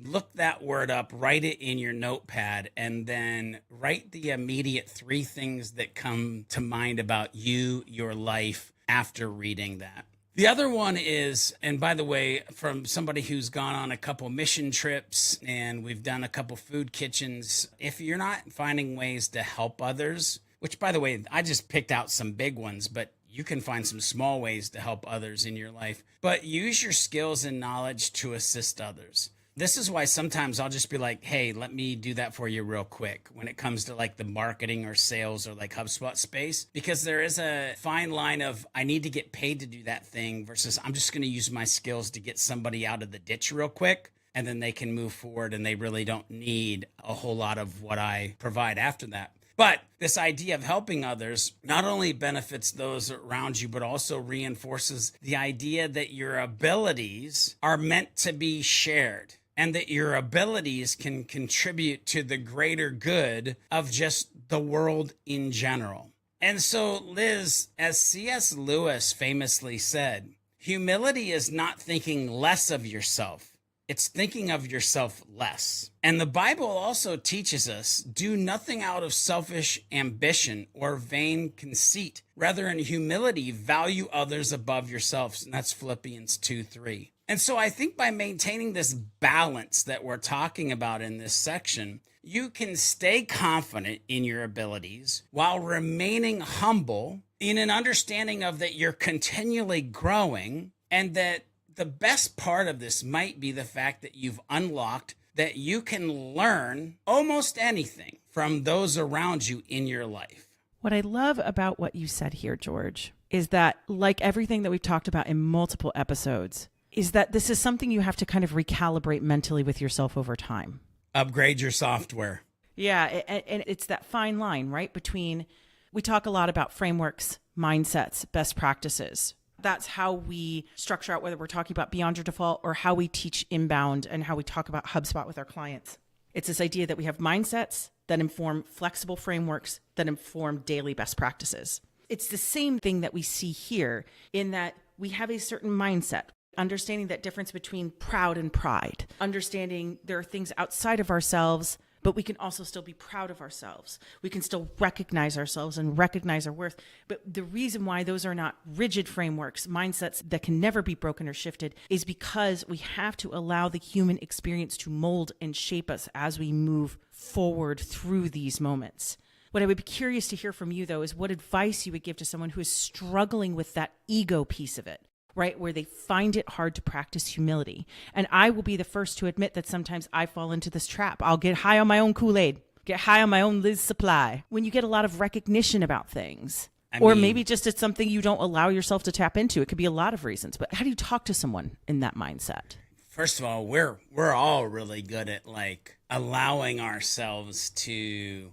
Look that word up, write it in your notepad, and then write the immediate 3 things that come to mind about you, your life, after reading that. The other one is, and by the way, from somebody who's gone on a couple mission trips and we've done a couple food kitchens, if you're not finding ways to help others, which, by the way, I just picked out some big ones, but you can find some small ways to help others in your life, but use your skills and knowledge to assist others. This is why sometimes I'll just be like, hey, let me do that for you real quick when it comes to like the marketing or sales or like HubSpot space, because there is a fine line of I need to get paid to do that thing versus I'm just going to use my skills to get somebody out of the ditch real quick and then they can move forward and they really don't need a whole lot of what I provide after that. But this idea of helping others not only benefits those around you, but also reinforces the idea that your abilities are meant to be shared and that your abilities can contribute to the greater good of just the world in general. And so, Liz, as C.S. Lewis famously said, humility is not thinking less of yourself. It's thinking of yourself less. And the Bible also teaches us, do nothing out of selfish ambition or vain conceit. Rather, in humility, value others above yourselves. And that's Philippians 2:3. And so I think by maintaining this balance that we're talking about in this section, you can stay confident in your abilities while remaining humble in an understanding of that you're continually growing, and that the best part of this might be the fact that you've unlocked that you can learn almost anything from those around you in your life. What I love about what you said here, George, is that like everything that we've talked about in multiple episodes, is that this is something you have to kind of recalibrate mentally with yourself over time. Upgrade your software. Yeah, and it's that fine line, right? Between, we talk a lot about frameworks, mindsets, best practices. That's how we structure out whether we're talking about Beyond Your Default or how we teach inbound and how we talk about HubSpot with our clients. It's this idea that we have mindsets that inform flexible frameworks that inform daily best practices. It's the same thing that we see here in that we have a certain mindset, understanding that difference between proud and pride, understanding there are things outside of ourselves, but we can also still be proud of ourselves. We can still recognize ourselves and recognize our worth. But the reason why those are not rigid frameworks, mindsets that can never be broken or shifted, is because we have to allow the human experience to mold and shape us as we move forward through these moments. What I would be curious to hear from you, though, is what advice you would give to someone who is struggling with that ego piece of it, right? Where they find it hard to practice humility. And I will be the first to admit that sometimes I fall into this trap. I'll get high on my own Kool-Aid, get high on my own Liz Supply. When you get a lot of recognition about things, or maybe just it's something you don't allow yourself to tap into. It could be a lot of reasons, but how do you talk to someone in that mindset? First of all, we're all really good at like allowing ourselves to,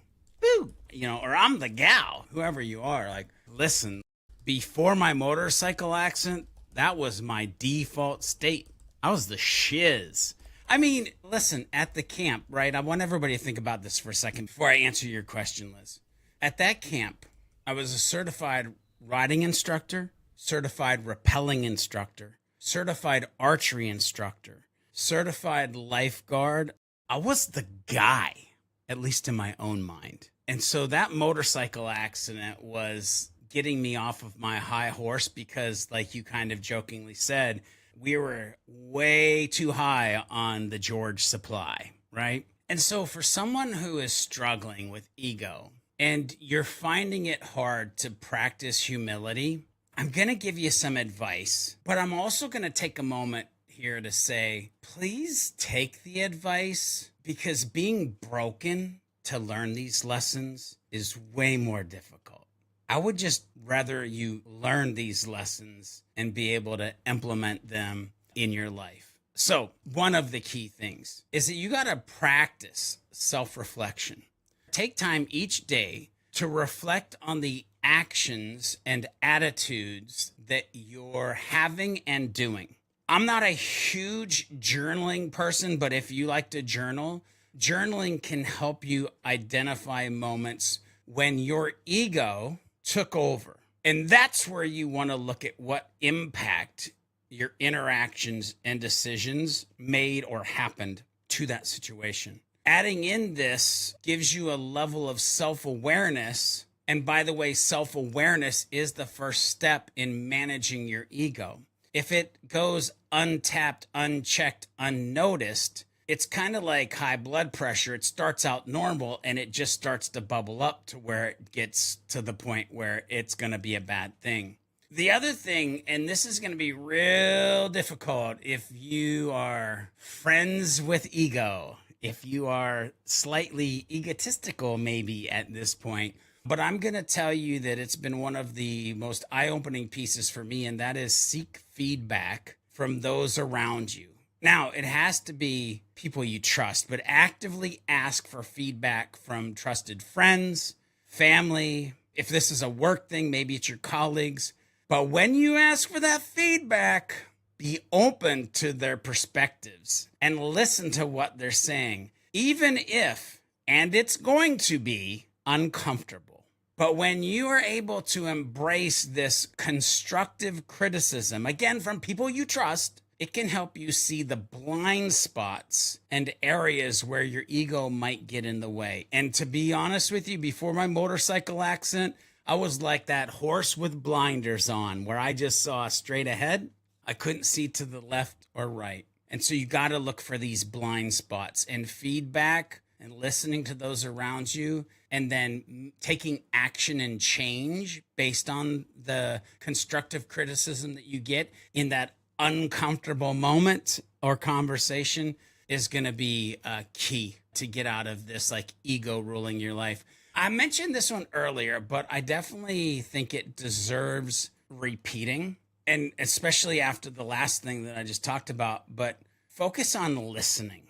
or I'm the gal, whoever you are, like, listen, before my motorcycle accident, that was my default state. I was the shiz. I mean, listen, at the camp, right? I want everybody to think about this for a second before I answer your question, Liz. At that camp, I was a certified riding instructor, certified rappelling instructor, certified archery instructor, certified lifeguard. I was the guy, at least in my own mind. And so that motorcycle accident was getting me off of my high horse because, like you kind of jokingly said, we were way too high on the George supply, right? And so for someone who is struggling with ego and you're finding it hard to practice humility, I'm going to give you some advice, but I'm also going to take a moment here to say, please take the advice, because being broken to learn these lessons is way more difficult. I would just rather you learn these lessons and be able to implement them in your life. So one of the key things is that you got to practice self-reflection. Take time each day to reflect on the actions and attitudes that you're having and doing. I'm not a huge journaling person, but if you like to journal, journaling can help you identify moments when your ego took over. And that's where you want to look at what impact your interactions and decisions made or happened to that situation. Adding in this gives you a level of self-awareness. And by the way, self-awareness is the first step in managing your ego. If it goes untapped, unchecked, unnoticed, it's kind of like high blood pressure. It starts out normal and it just starts to bubble up to where it gets to the point where it's going to be a bad thing. The other thing, and this is going to be real difficult if you are friends with ego, if you are slightly egotistical, maybe at this point. But I'm going to tell you that it's been one of the most eye opening pieces for me, and that is seek feedback from those around you. Now, it has to be people you trust, but actively ask for feedback from trusted friends, family. If this is a work thing, maybe it's your colleagues. But when you ask for that feedback, be open to their perspectives and listen to what they're saying, even if, and it's going to be, uncomfortable. But when you are able to embrace this constructive criticism, again, from people you trust, it can help you see the blind spots and areas where your ego might get in the way. And to be honest with you, before my motorcycle accident, I was like that horse with blinders on, where I just saw straight ahead. I couldn't see to the left or right. And so you got to look for these blind spots, and feedback and listening to those around you, and then taking action and change based on the constructive criticism that you get in that uncomfortable moment or conversation is going to be key to get out of this like ego ruling your life. I mentioned this one earlier, but I definitely think it deserves repeating, and especially after the last thing that I just talked about. But focus on listening.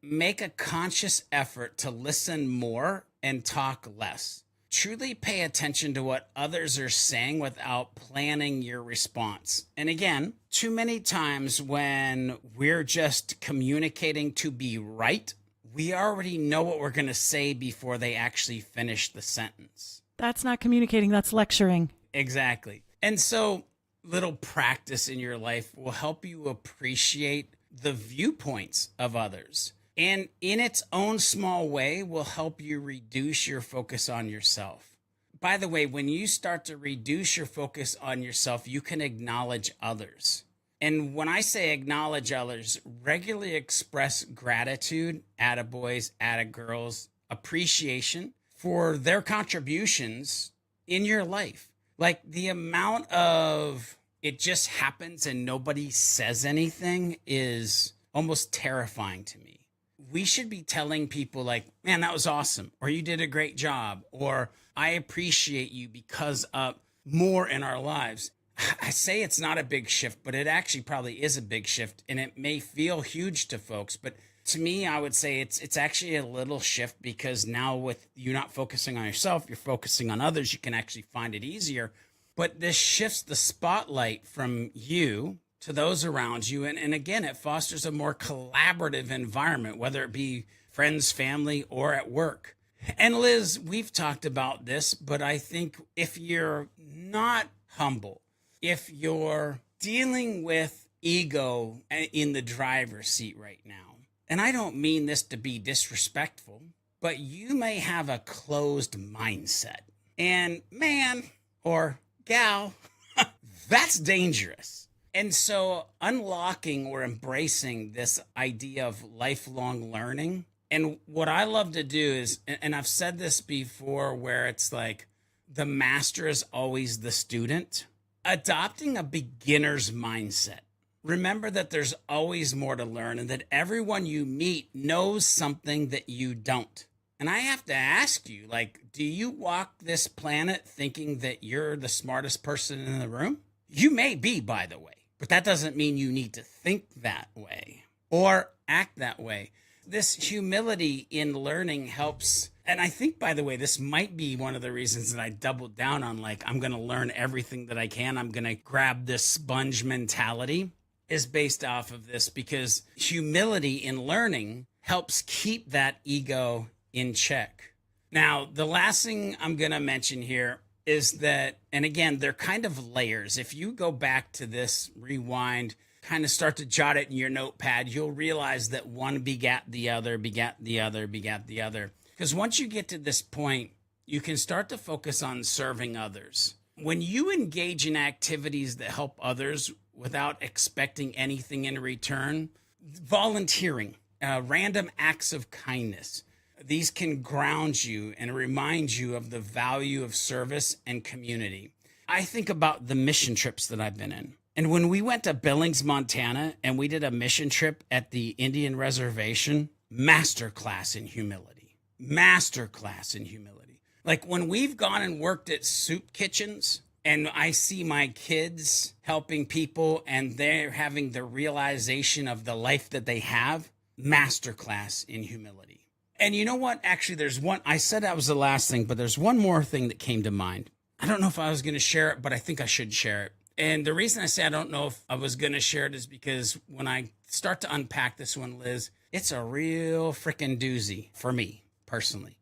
Make a conscious effort to listen more and talk less. Truly pay attention to what others are saying without planning your response. And again, too many times when we're just communicating to be right, we already know what we're going to say before they actually finish the sentence. That's not communicating, that's lecturing. Exactly. And so little practice in your life will help you appreciate the viewpoints of others. And in its own small way will help you reduce your focus on yourself. By the way, when you start to reduce your focus on yourself, you can acknowledge others. And when I say acknowledge others, regularly express gratitude, attaboys, attagirls, appreciation for their contributions in your life. Like the amount of it just happens and nobody says anything is almost terrifying to me. We should be telling people like, man, that was awesome, or you did a great job, or I appreciate you because of more in our lives. I say it's not a big shift, but it actually probably is a big shift, and it may feel huge to folks. But to me, I would say it's actually a little shift, because now with you not focusing on yourself, you're focusing on others. You can actually find it easier. But this shifts the spotlight from you to those around you. And again, it fosters a more collaborative environment, whether it be friends, family, or at work. And Liz, we've talked about this, but I think if you're not humble, if you're dealing with ego in the driver's seat right now, and I don't mean this to be disrespectful, but you may have a closed mindset. And man or gal, that's dangerous. And so unlocking or embracing this idea of lifelong learning, and what I love to do is, and I've said this before, where it's like the master is always the student. Adopting a beginner's mindset. Remember that there's always more to learn, and that everyone you meet knows something that you don't. And I have to ask you, like, do you walk this planet thinking that you're the smartest person in the room? You may be, by the way, but that doesn't mean you need to think that way or act that way. This humility in learning helps. And I think, by the way, this might be one of the reasons that I doubled down on, like, I'm going to learn everything that I can. I'm going to grab this sponge mentality, is based off of this, because humility in learning helps keep that ego in check. Now, the last thing I'm going to mention here is that, and again, they're kind of layers. If you go back to this, rewind, kind of start to jot it in your notepad, you'll realize that one begat the other, begat the other, begat the other. Because once you get to this point, you can start to focus on serving others. When you engage in activities that help others without expecting anything in return, volunteering, random acts of kindness, these can ground you and remind you of the value of service and community. I think about the mission trips that I've been in. And when we went to Billings, Montana, and we did a mission trip at the Indian reservation, masterclass in humility. Masterclass in humility. Like when we've gone and worked at soup kitchens and I see my kids helping people and they're having the realization of the life that they have, masterclass in humility. And you know what? Actually, there's one, I said that was the last thing, but there's one more thing that came to mind. I don't know if I was going to share it, but I think I should share it. And the reason I say I don't know if I was going to share it is because when I start to unpack this one, Liz, it's a real freaking doozy for me personally.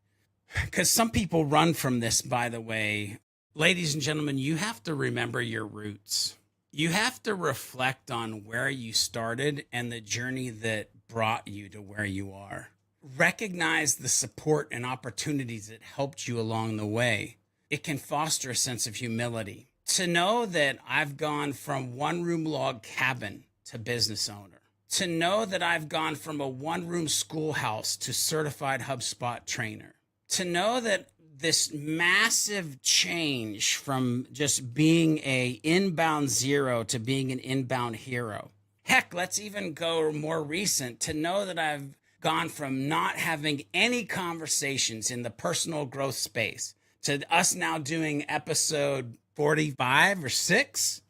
Because some people run from this, by the way. Ladies and gentlemen, you have to remember your roots. You have to reflect on where you started and the journey that brought you to where you are. Recognize the support and opportunities that helped you along the way. It can foster a sense of humility. To know that I've gone from one-room log cabin to business owner. To know that I've gone from a one-room schoolhouse to certified HubSpot trainer. To know that this massive change from just being a inbound zero to being an inbound hero. Heck, let's even go more recent. To know that I've gone from not having any conversations in the personal growth space to us now doing episode 45 or 6,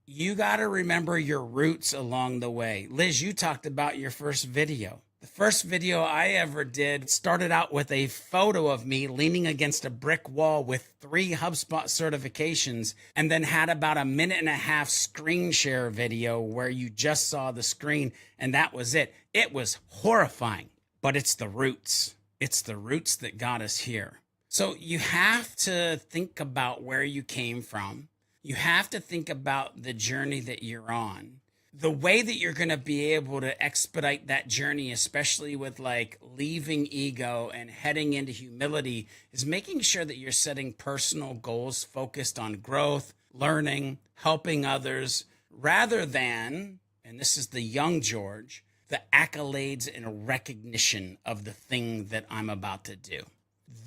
you got to remember your roots along the way. Liz, you talked about your first video. The first video I ever did started out with a photo of me leaning against a brick wall with 3 HubSpot certifications and then had about a 1.5-minute screen share video where you just saw the screen and that was it. It was horrifying, but it's the roots. It's the roots that got us here. So you have to think about where you came from. You have to think about the journey that you're on. The way that you're going to be able to expedite that journey, especially with like leaving ego and heading into humility, is making sure that you're setting personal goals focused on growth, learning, helping others, rather than, and this is the young George, the accolades and recognition of the thing that I'm about to do.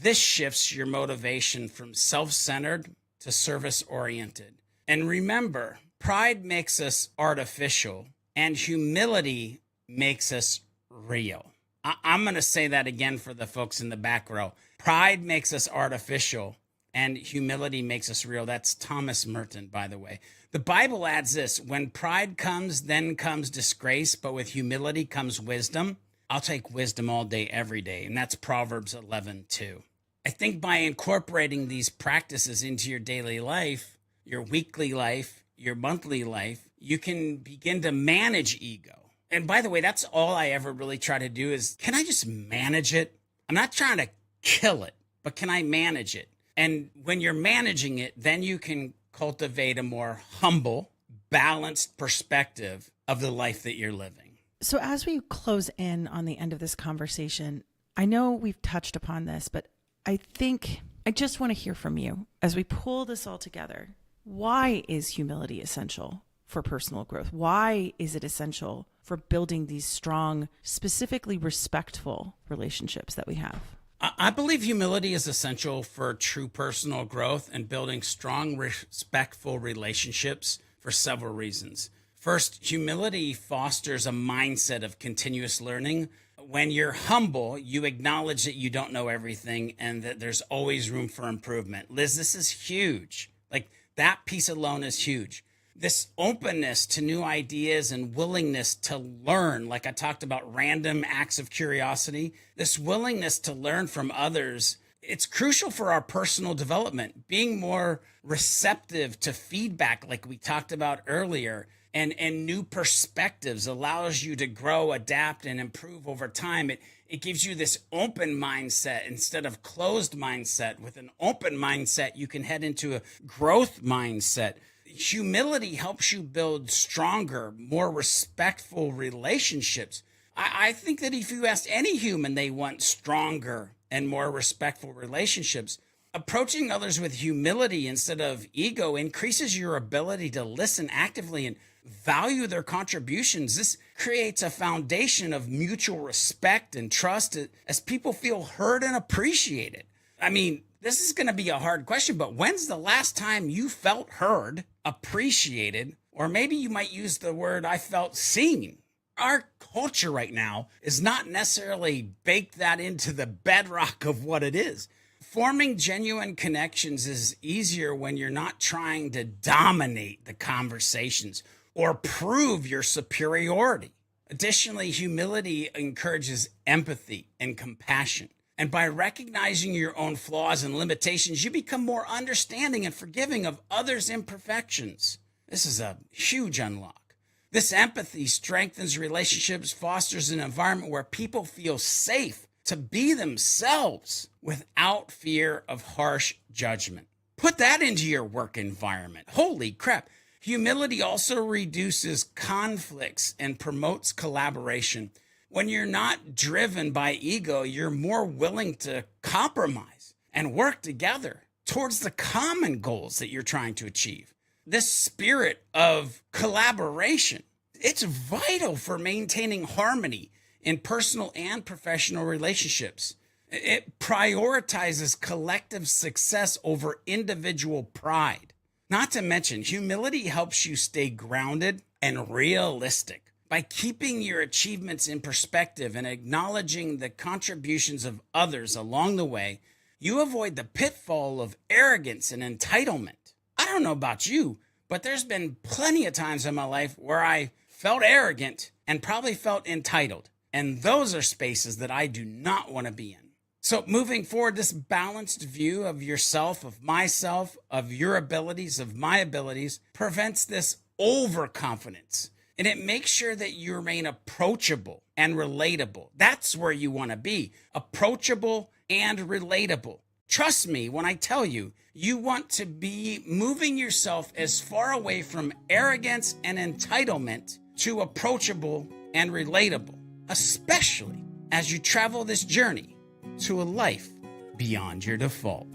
This shifts your motivation from self-centered to service-oriented. And remember, pride makes us artificial and humility makes us real. I'm going to say that again for the folks in the back row. Pride makes us artificial and humility makes us real. That's Thomas Merton, by the way. The Bible adds this: when pride comes, then comes disgrace, but with humility comes wisdom. I'll take wisdom all day, every day. And that's Proverbs 11:2. I think by incorporating these practices into your daily life, your weekly life, your monthly life, you can begin to manage ego. And by the way, that's all I ever really try to do is, can I just manage it? I'm not trying to kill it, but can I manage it? And when you're managing it, then you can cultivate a more humble, balanced perspective of the life that you're living. So as we close in on the end of this conversation, I know we've touched upon this, but I think I just want to hear from you as we pull this all together. Why is humility essential for personal growth? Why is it essential for building these strong, specifically respectful relationships that we have? I believe humility is essential for true personal growth and building strong, respectful relationships for several reasons. First, humility fosters a mindset of continuous learning. When you're humble, you acknowledge that you don't know everything and that there's always room for improvement. Liz, this is huge. Like, that piece alone is huge. This openness to new ideas and willingness to learn, like I talked about, random acts of curiosity, this willingness to learn from others, it's crucial for our personal development. Being more receptive to feedback, like we talked about earlier, and new perspectives allows you to grow, adapt, and improve over time. It gives you this open mindset instead of closed mindset. With an open mindset, you can head into a growth mindset. Humility helps you build stronger, more respectful relationships. I think that if you asked any human, they want stronger and more respectful relationships. Approaching others with humility instead of ego increases your ability to listen actively and value their contributions. This creates a foundation of mutual respect and trust as people feel heard and appreciated. I mean, This is going to be a hard question, but when's the last time you felt heard, appreciated, or maybe you might use the word I felt seen? Our culture right now is not necessarily baked that into the bedrock of what it is. Forming genuine connections is easier when you're not trying to dominate the conversations or prove your superiority. Additionally, humility encourages empathy and compassion. And by recognizing your own flaws and limitations, you become more understanding and forgiving of others' imperfections. This is a huge unlock. This empathy strengthens relationships, fosters an environment where people feel safe to be themselves without fear of harsh judgment. Put that into your work environment. Holy crap. Humility also reduces conflicts and promotes collaboration. When you're not driven by ego, you're more willing to compromise and work together towards the common goals that you're trying to achieve. This spirit of collaboration, it's vital for maintaining harmony in personal and professional relationships. It prioritizes collective success over individual pride. Not to mention, humility helps you stay grounded and realistic. By keeping your achievements in perspective and acknowledging the contributions of others along the way, you avoid the pitfall of arrogance and entitlement. I don't know about you, but there's been plenty of times in my life where I felt arrogant and probably felt entitled. And those are spaces that I do not want to be in. So moving forward, this balanced view of yourself, of myself, of your abilities, of my abilities, prevents this overconfidence. And it makes sure that you remain approachable and relatable. That's where you want to be, approachable and relatable. Trust me when I tell you, you want to be moving yourself as far away from arrogance and entitlement to approachable and relatable, especially as you travel this journey to a life beyond your default.